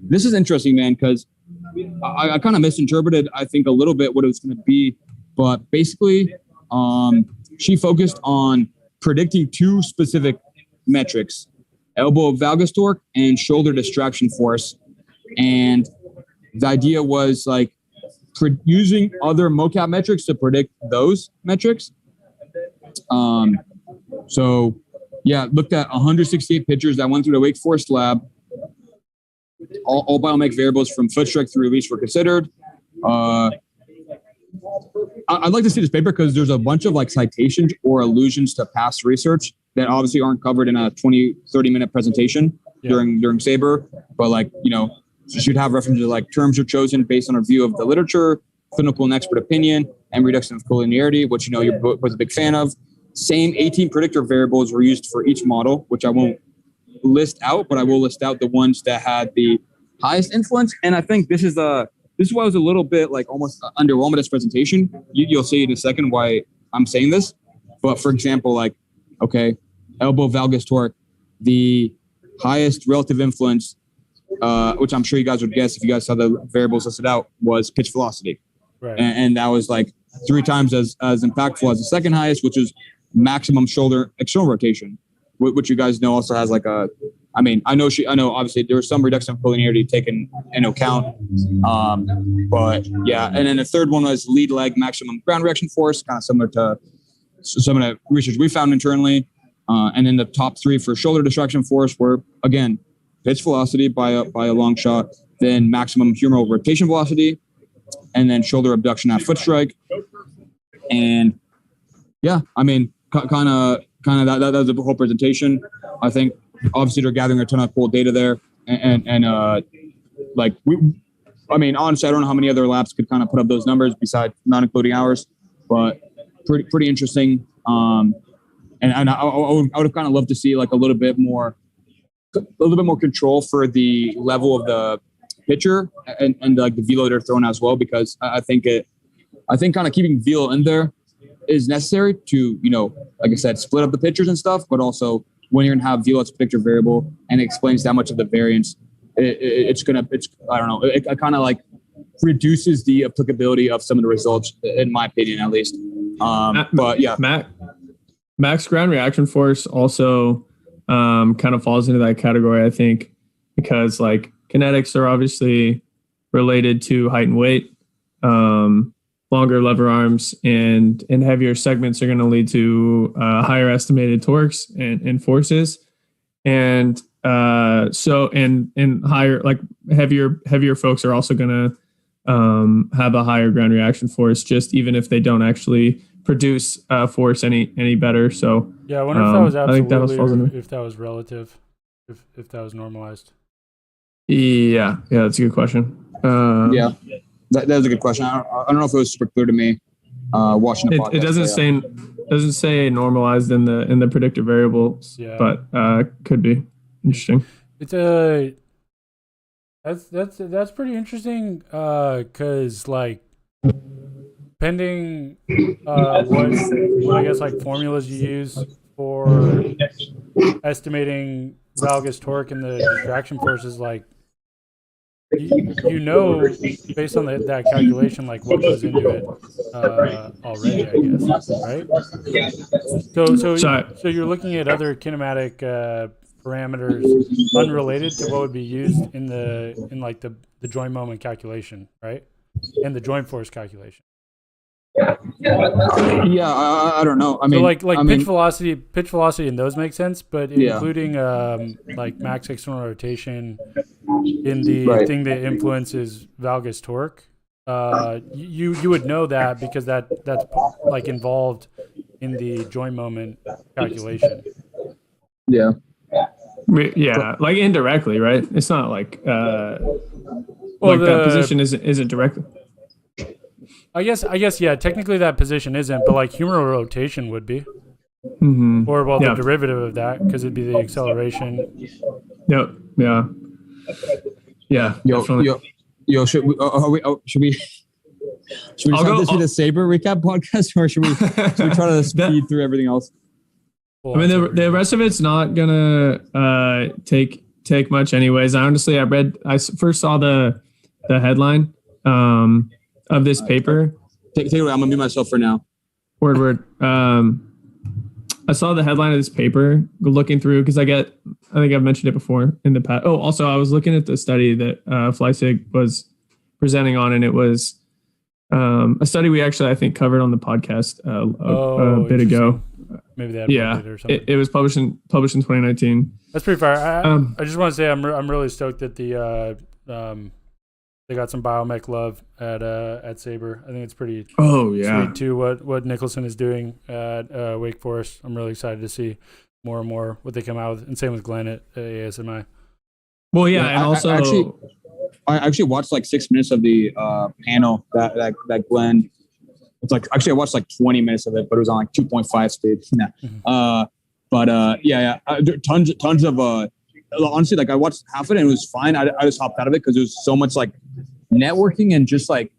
A: This is interesting, man, because I kind of misinterpreted, I think, a little bit what it was going to be. But basically, she focused on predicting 2 specific metrics: elbow valgus torque and shoulder distraction force. And the idea was like using other mocap metrics to predict those metrics. Looked at 168 pitchers that went through the Wake Forest lab. All biomech variables from foot strike through release were considered. I'd like to see this paper because there's a bunch of like citations or allusions to past research that obviously aren't covered in a 20-30 minute presentation during SABR, but you should have references to like terms are chosen based on a review of the literature, clinical and expert opinion, and reduction of collinearity, which you're both a big fan of. Same 18 predictor variables were used for each model, which I won't list out, but I will list out the ones that had the highest influence. And I think this is why I was a little bit like almost underwhelmed with this presentation. You'll see in a second why I'm saying this. But for example, elbow valgus torque, the highest relative influence, which I'm sure you guys would guess if you guys saw the variables listed out, was pitch velocity.
B: Right. And
A: that was like 3 times as impactful as the second highest, which is maximum shoulder external rotation, which you guys know also has like I know obviously there was some reduction of collinearity taken into account. But yeah. And then the third one was lead leg maximum ground reaction force, kind of similar to some of the research we found internally. And then the top 3 for shoulder distraction force were, again, pitch velocity by a long shot, then maximum humeral rotation velocity, and then shoulder abduction at foot strike. And yeah, I mean, kind of that was the whole presentation. I think obviously they're gathering a ton of cool data there, and honestly, I don't know how many other labs could kind of put up those numbers besides not including ours, but pretty interesting. And I would have kind of loved to see like a little bit more control for the level of the pitcher and like the velo they're throwing as well, because I think kind of keeping velo in there is necessary to, like I said, split up the pitchers and stuff, but also when you're gonna have velo as a predictor variable and it explains that much of the variance, it kind of like reduces the applicability of some of the results, in my opinion, at least. But yeah,
C: max ground reaction force also kind of falls into that category, I think, because like kinetics are obviously related to height and weight. Longer lever arms and heavier segments are going to lead to higher estimated torques and forces, and higher, like heavier folks are also going to have a higher ground reaction force, just even if they don't actually produce force any better. So
B: yeah, I wonder if that was absolutely, or if that was relative, if that was normalized.
C: Yeah, that's a good question.
A: Yeah, that was a good question. I don't know if it was super clear to me watching the podcast.
C: It doesn't say normalized in the predictor variables, but could be interesting.
B: It's that's pretty interesting because like pending what I guess like formulas you use for estimating valgus torque and the distraction forces, like you know based on that calculation like what goes into it already, I guess, right? So you're looking at other kinematic parameters unrelated to what would be used in the joint moment calculation, right? And the joint force calculation.
A: Yeah, I don't know. I mean,
B: pitch velocity, and those make sense, but including like max external rotation in the thing that influences valgus torque, you would know that because that's like involved in the joint moment calculation.
C: Yeah, like indirectly, right? It's not like that position isn't directly.
B: I guess, yeah. Technically, that position isn't, but like humeral rotation would be, or the derivative of that, because it'd be the acceleration.
C: Yep. Yeah. Yeah.
A: Yo. Should we jump this to the SABR recap podcast, or should we try to speed through everything else?
C: I mean, the rest of it's not gonna take much, anyways. I first saw the headline. Of this paper.
A: Take it away. I'm gonna mute myself for now.
C: Word. I saw the headline of this paper looking through because I think I've mentioned it before in the past. Oh, also I was looking at the study that FlySig was presenting on, and it was a study we actually I think covered on the podcast a bit ago.
B: Maybe they had it or something.
C: It was published in 2019.
B: That's pretty far. I just want to say I'm really stoked that they got some biomech love at SABR. I think it's pretty sweet too what Nicholson is doing at Wake Forest. I'm really excited to see more and more what they come out with, and same with Glenn at ASMI.
C: Well, yeah, and also
A: I actually watched like 6 minutes of the panel that Glenn. It's like actually I watched like 20 minutes of it, but it was on like 2.5 speed. Tons of honestly, like I watched half of it and it was fine. I just hopped out of it because there was so much like networking and just like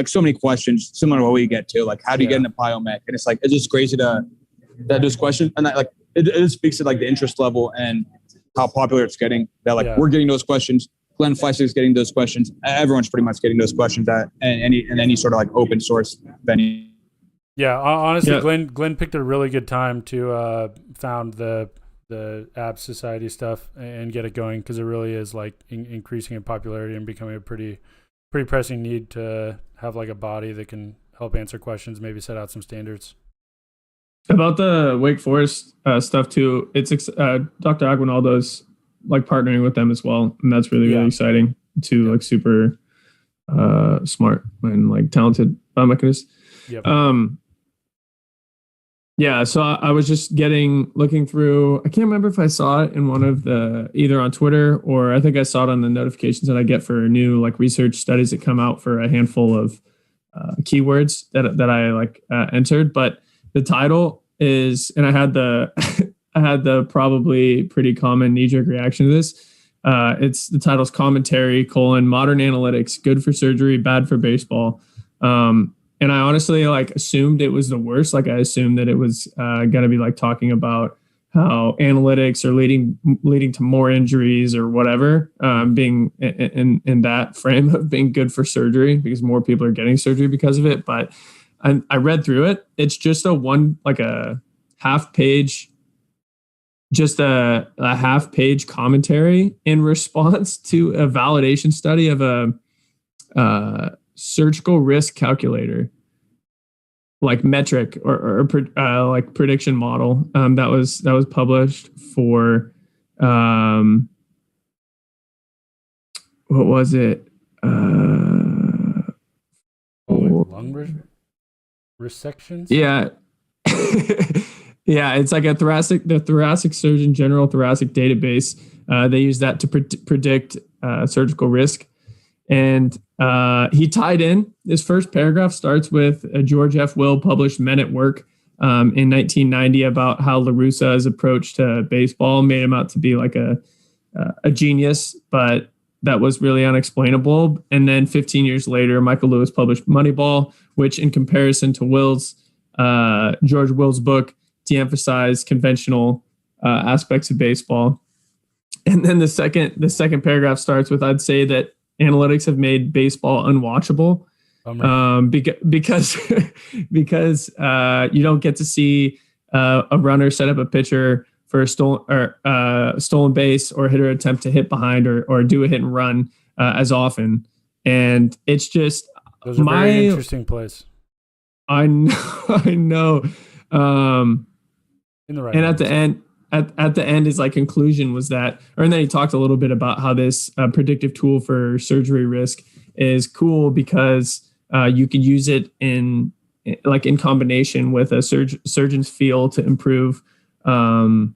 A: so many questions similar to what we get to, like how do you get into biomech? And it's like it's just crazy that those questions, and that, like it speaks to like the interest level and how popular it's getting. That we're getting those questions. Glenn Fleisig is getting those questions. Everyone's pretty much getting those questions at any sort of like open source venue.
B: Yeah, honestly, Glenn picked a really good time to found the Ab Society stuff and get it going, because it really is like increasing in popularity and becoming a pretty pressing need to have like a body that can help answer questions, maybe set out some standards.
C: About the Wake Forest stuff too, it's Dr. Aguinaldo's like partnering with them as well, and that's really exciting too. Like super smart and like talented biomechanist.
B: Yep.
C: Yeah, so I was just looking through. I can't remember if I saw it in one of the, either on Twitter or I think I saw it on the notifications that I get for new like research studies that come out for a handful of keywords that I like entered. But the title is, and I had the probably pretty common knee-jerk reaction to this. The title's Commentary: Modern Analytics, Good for Surgery, Bad for Baseball. And I honestly like assumed it was the worst. Like I assumed that it was going to be like talking about how analytics are leading to more injuries or whatever, being in that frame of being good for surgery because more people are getting surgery because of it. But I read through it. It's just a half page, just a half page commentary in response to a validation study of a surgical risk calculator, like metric or like prediction model that was published for what was it?
B: Lung resections.
C: Yeah. Yeah, it's like the thoracic surgeon general thoracic database. They use that to predict surgical risk. And he tied in. His first paragraph starts with George F. Will published Men at Work in 1990 about how La Russa's approach to baseball made him out to be like a genius, but that was really unexplainable. And then 15 years later, Michael Lewis published Moneyball, which in comparison to George Will's book, de-emphasized conventional aspects of baseball. And then the second paragraph starts with, I'd say that analytics have made baseball unwatchable because you don't get to see a runner set up a pitcher for a stolen base or hitter attempt to hit behind or do a hit and run as often. And it's just
B: those are very interesting plays.
C: I know.
B: In the right.
C: And at the end. At the end, his like conclusion was that, and then he talked a little bit about how this predictive tool for surgery risk is cool because you can use it in combination with a surgeon's feel to improve outcomes,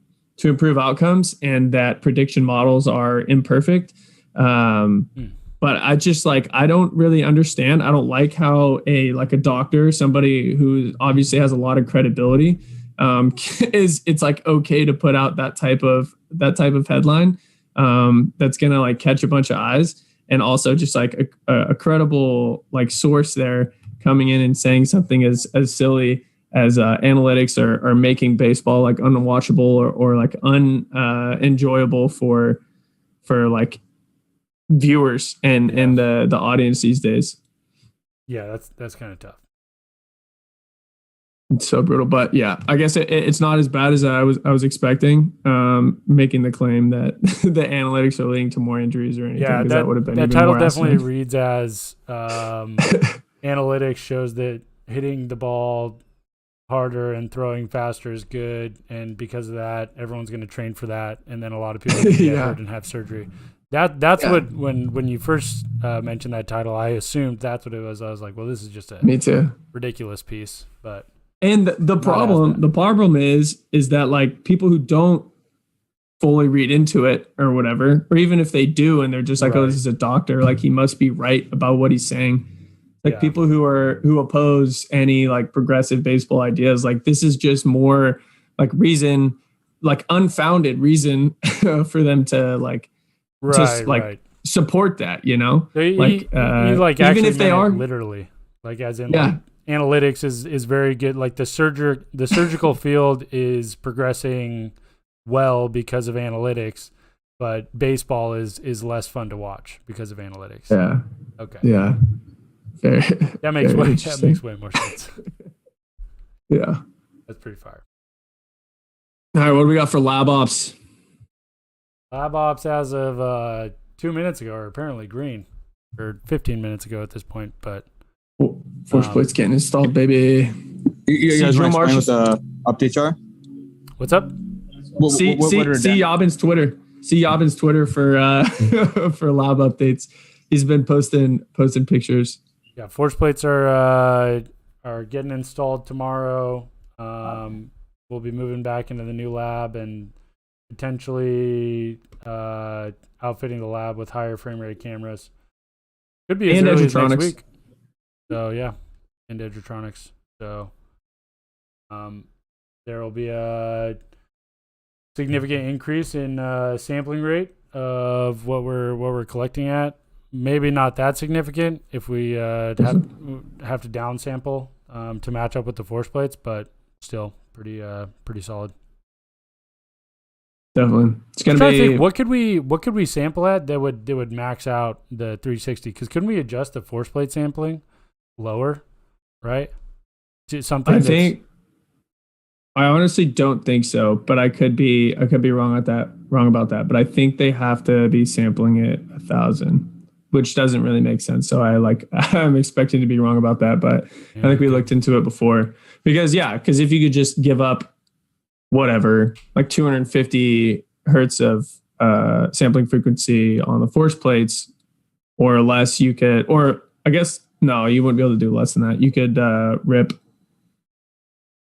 C: and that prediction models are imperfect. But I just I don't really understand. I don't like how a doctor, somebody who obviously has a lot of credibility, it's like okay to put out that type of headline that's gonna catch a bunch of eyes, and also just a credible source there coming in and saying something as silly as analytics are making baseball unwatchable or unenjoyable for viewers and the audience these days.
B: Yeah, that's kind of tough.
C: It's so brutal, but yeah, I guess it's not as bad as I was expecting. Making the claim that the analytics are leading to more injuries or anything, because that would have been
B: that
C: even
B: title
C: more
B: definitely
C: asinine.
B: reads as analytics shows that hitting the ball harder and throwing faster is good, and because of that, everyone's going to train for that, and then a lot of people get hurt and have surgery. That's what when you first mentioned that title, I assumed that's what it was. I was like, well, this is just a
C: Me too.
B: ridiculous piece, but.
C: And the problem is that people who don't fully read into it or whatever, or even if they do and they're just like, oh, this is a doctor, he must be right about what he's saying. People who oppose any progressive baseball ideas, this is just more reason, unfounded reason for them to support that, you know?
B: So
C: even if they are
B: literally as in analytics is very good. The surgical field is progressing well because of analytics, but baseball is less fun to watch because of analytics.
C: Yeah.
B: Okay.
C: Yeah.
B: That makes way more sense.
C: Yeah.
B: That's pretty fire.
C: All right, what do we got for lab ops?
B: Lab ops as of 2 minutes ago are apparently green, or 15 minutes ago at this point, but
C: Force plates getting installed, baby.
A: You guys want to explain what the updates are?
B: What's up?
C: See Yabin's Twitter. See Yabin's Twitter for for lab updates. He's been posting pictures.
B: Yeah, force plates are getting installed tomorrow. We'll be moving back into the new lab and potentially outfitting the lab with higher frame rate cameras. Could be as early as next week. So yeah, and Edgertronics. So there will be a significant increase in sampling rate of what we're collecting at. Maybe not that significant if we have to downsample to match up with the force plates, but still pretty solid.
C: Definitely, it's gonna be.
B: What could we sample at that would max out the 360? Because couldn't we adjust the force plate sampling lower, right? To something.
C: I honestly don't think so, but I could be wrong about that. But I think they have to be sampling it 1,000, which doesn't really make sense. So I'm expecting to be wrong about that, but I think we looked into it before because if you could just give up whatever 250 hertz of sampling frequency on the force plates or less, you could, or I guess no, you wouldn't be able to do less than that. You could rip.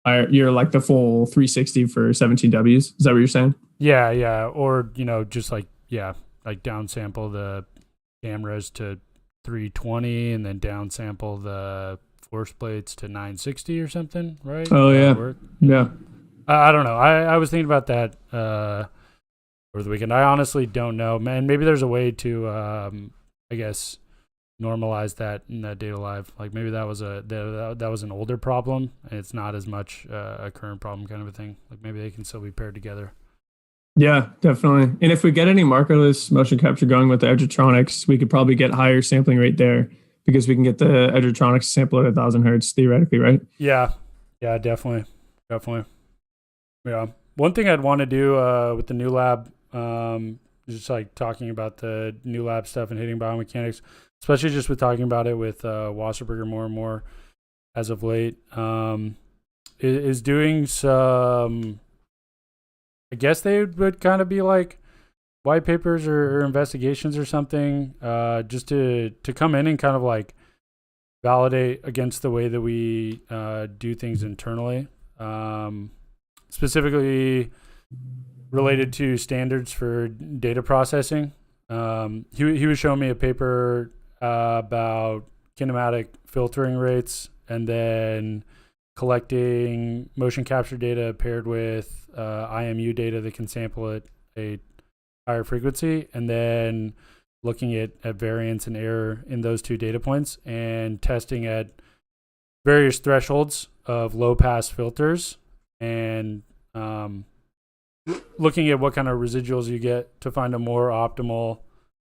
C: You're the full 360 for 17 Ws. Is that what you're saying?
B: Yeah. Or, just like downsample the cameras to 320 and then downsample the force plates to 960 or something, right?
C: Oh yeah, yeah.
B: I don't know. I was thinking about that over the weekend. I honestly don't know, man. Maybe there's a way to I guess normalize that in that data live. Like maybe that was that was an older problem and it's not as much a current problem kind of a thing. Like maybe they can still be paired together.
C: Yeah, definitely. And if we get any markerless motion capture going with the Edgertronics, we could probably get higher sampling rate there because we can get the Edgertronics sample at 1,000 hertz theoretically, right?
B: Yeah, definitely. Yeah. One thing I'd want to do with the new lab, just like talking about the new lab stuff and hitting biomechanics, especially just with talking about it with Wasserberger more and more as of late, is doing some, I guess they would kind of be like white papers or investigations or something, just to come in and kind of like validate against the way that we do things internally, specifically related to standards for data processing. He was showing me a paper about kinematic filtering rates and then collecting motion capture data paired with IMU data that can sample at a higher frequency, and then looking at variance and error in those two data points and testing at various thresholds of low pass filters and looking at what kind of residuals you get to find a more optimal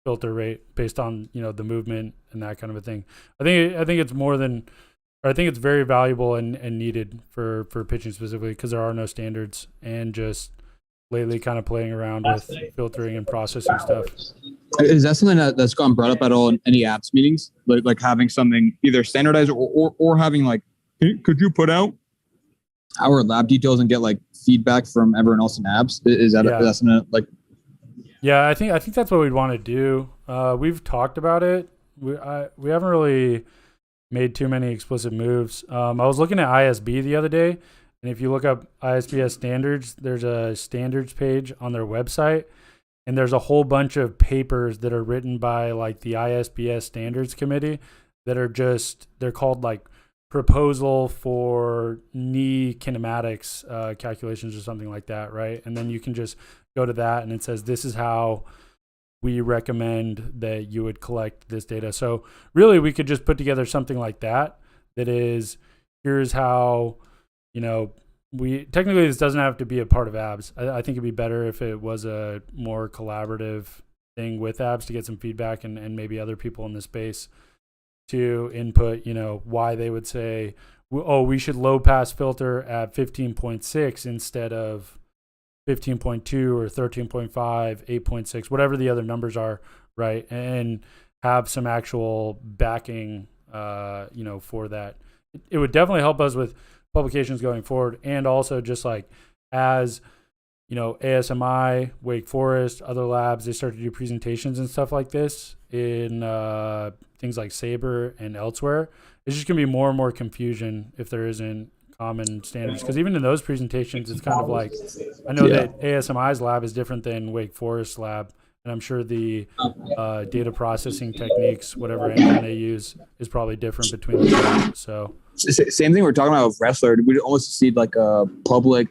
B: filter rate based on, you know, the movement and that kind of a thing. I think it's more than, or I think it's very valuable and needed for pitching specifically because there are no standards, and just lately kind of playing around with filtering and processing stuff.
A: Is that something that's gotten brought up at all in any apps meetings? Like having something either standardized or having like, could you put out our lab details and get like feedback from everyone else in apps? Is that something like?
B: Yeah, I think that's what we'd want to do. We've talked about it. We haven't really made too many explicit moves. I was looking at ISB the other day, and if you look up ISBS standards, there's a standards page on their website, and there's a whole bunch of papers that are written by like the ISBS standards committee that are just, they're called like proposal for knee kinematics calculations or something like that, right? And then you can just go to that and it says, this is how we recommend that you would collect this data. So really we could just put together something like that is, here's how, you know, we technically, this doesn't have to be a part of ABS. I think it'd be better if it was a more collaborative thing with ABS to get some feedback and maybe other people in the space to input, you know, why they would say, oh, we should low pass filter at 15.6 instead of 15.2 or 13.5, 8.6, whatever the other numbers are, right? And have some actual backing, you know, for that. It would definitely help us with publications going forward, and also just like as, you know, ASMI, Wake Forest, other labs, they start to do presentations and stuff like this in things like SABR and elsewhere. It's just gonna be more and more confusion if there isn't common standards, because even in those presentations it's kind of like, I know that ASMI's lab is different than Wake Forest lab, and I'm sure the data processing techniques, whatever engine they use, is probably different between the two. So
A: same thing we're talking about with Wrestler. We almost need like a public,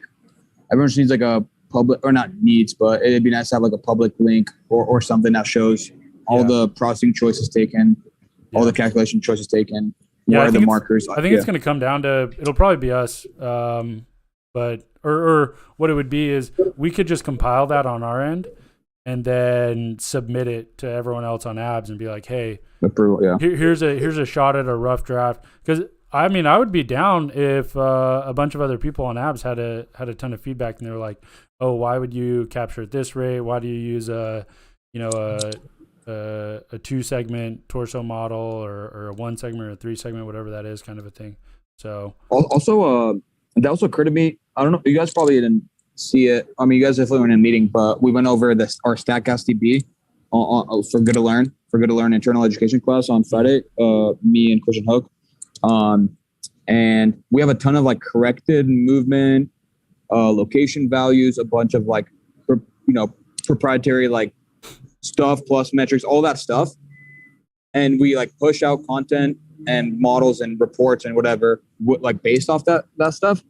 A: everyone just needs like a public, or not needs, but it'd be nice to have like a public link or something that shows all the processing choices taken, all the calculation choices taken.
B: Yeah,
A: what are the markers?
B: I think it's going to come down to, it'll probably be us, but or what it would be is we could just compile that on our end and then submit it to everyone else on ABS and be like, hey,
A: approval,
B: here's a shot at a rough draft. Because I mean, I would be down if a bunch of other people on ABS had a ton of feedback and they were like, oh, why would you capture at this rate? Why do you use a 2-segment torso model or a 1-segment or a 3-segment, whatever that is, kind of a thing. So
A: also, that also occurred to me. I don't know, you guys probably didn't see it. I mean, you guys definitely were in a meeting, but we went over our StatCast DB for Good to Learn internal education class on Friday. Me and Christian Hook, and we have a ton of like corrected movement, location values, a bunch of like proprietary like stuff plus metrics, all that stuff. And we like push out content and models and reports and whatever, like based off that stuff.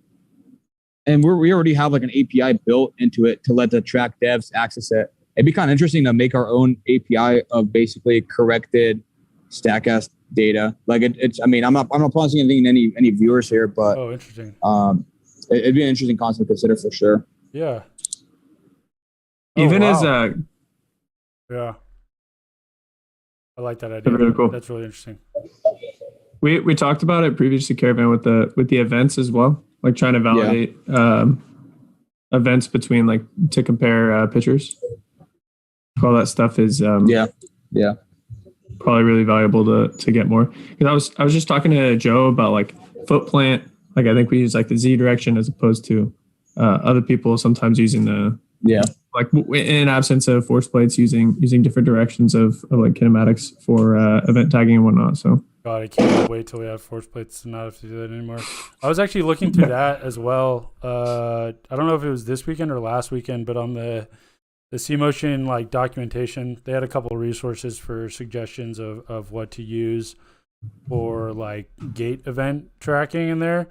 A: And we already have like an API built into it to let the track devs access it. It'd be kind of interesting to make our own API of basically corrected StackCast data. Like it's, I mean, I'm not promising anything in any viewers here, but
B: interesting.
A: It'd be an interesting concept to consider for sure.
B: Yeah.
C: Even
B: wow.
C: as
B: yeah. I like that idea.
C: Really cool.
B: That's really interesting.
C: We talked about it previously, Caravan, with the events as well, like trying to validate events between like to compare pictures. All that stuff is probably really valuable to get more. Because I was just talking to Joe about like foot plant. Like I think we use like the Z direction as opposed to other people sometimes using the like in absence of force plates using different directions of like kinematics for event tagging and whatnot. So
B: God, I can't wait till we have force plates to not have to do that anymore. I was actually looking through that as well. I don't know if it was this weekend or last weekend, but on the C-Motion like documentation, they had a couple of resources for suggestions of what to use for like gate event tracking in there.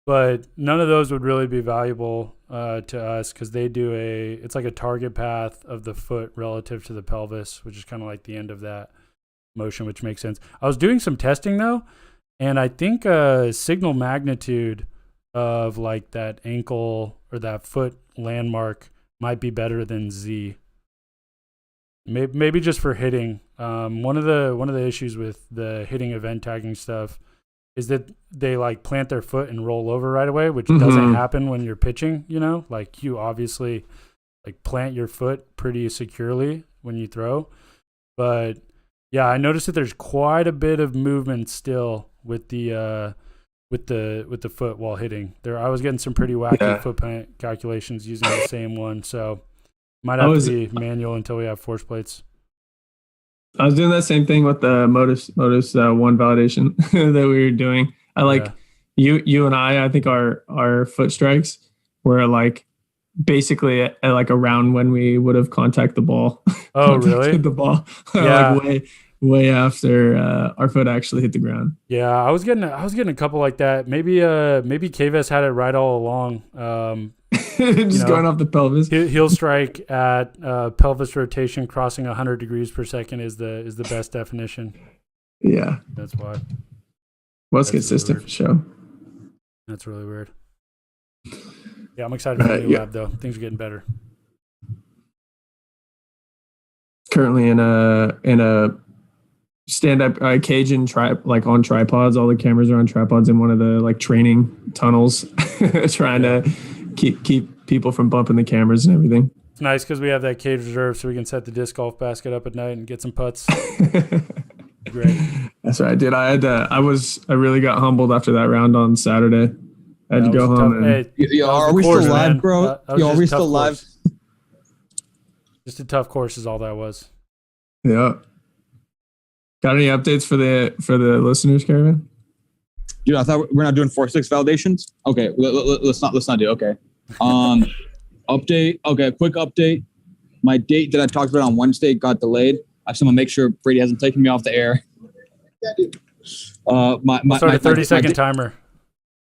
B: But none of those would really be valuable to us because they do it's like a target path of the foot relative to the pelvis, which is kind of like the end of that motion, which makes sense. I was doing some testing though, and I think signal magnitude of like that ankle or that foot landmark might be better than Z. Maybe just for hitting. One of the issues with the hitting event tagging stuff is that they like plant their foot and roll over right away, which doesn't happen when you're pitching, you know? Like you obviously like plant your foot pretty securely when you throw. But yeah, I noticed that there's quite a bit of movement still with the foot while hitting. I was getting some pretty wacky foot plant calculations using the same one, so might have to be manual until we have force plates.
C: I was doing that same thing with the Modus one validation that we were doing. I like you and I think our foot strikes were like basically at like around when we would have contacted the ball.
B: Oh, really?
C: The ball.
B: Yeah.
C: Like way after our foot actually hit the ground.
B: Yeah, I was getting a couple like that. Maybe KVS had it right all along.
C: Just going off the pelvis.
B: Heel strike at pelvis rotation crossing 100 degrees per second is the best definition.
C: Yeah,
B: that's why.
C: That's consistent for sure.
B: That's really weird. Yeah, I'm excited for the new lab though. Things are getting better.
C: Currently in a stand-up cage and like on tripods. All the cameras are on tripods in one of the like training tunnels, trying to keep people from bumping the cameras and everything.
B: It's nice because we have that cage reserved, so we can set the disc golf basket up at night and get some putts. Great.
C: That's what I did. I really got humbled after that round on Saturday. I had to go home.
A: Are we still live, bro? Are we still live?
B: Just a tough course is all that was.
C: Yeah. Got any updates for the listeners, Caravan?
A: Dude, I thought we're not doing 4.6 validations. Okay, let's not do. Okay, update. Okay, quick update. My date that I talked about on Wednesday got delayed. I just want to make sure Brady hasn't taken me off the air.
B: My 30-second timer.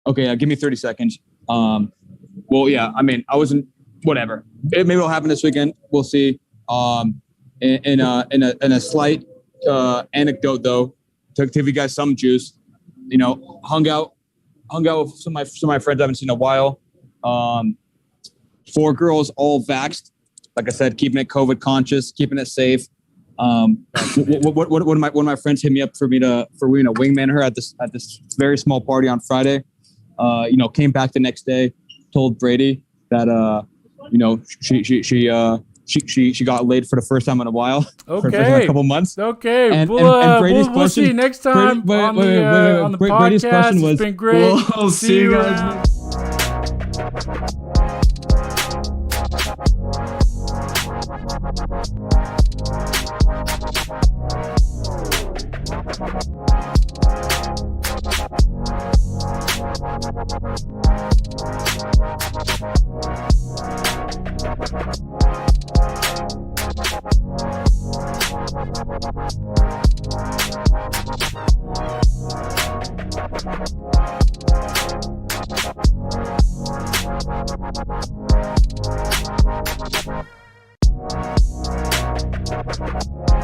A: Okay, give me 30 seconds. Well, yeah. I mean, I wasn't. Whatever. Maybe it'll happen this weekend. We'll see. In a slight anecdote though, to give you guys some juice. You know, hung out with some of my friends I haven't seen in a while. 4 girls, all vaxxed. Like I said, keeping it COVID conscious, keeping it safe. One of my friends hit me up for me to wingman her at this very small party on Friday. Came back the next day, told Brady that she got laid for the first time in a while.
B: Okay.
A: For a couple months.
B: Okay.
A: And Brady's
B: we'll see you next time on the
A: Brady's
B: podcast.
A: question was,
B: it's been great.
C: We'll see you guys.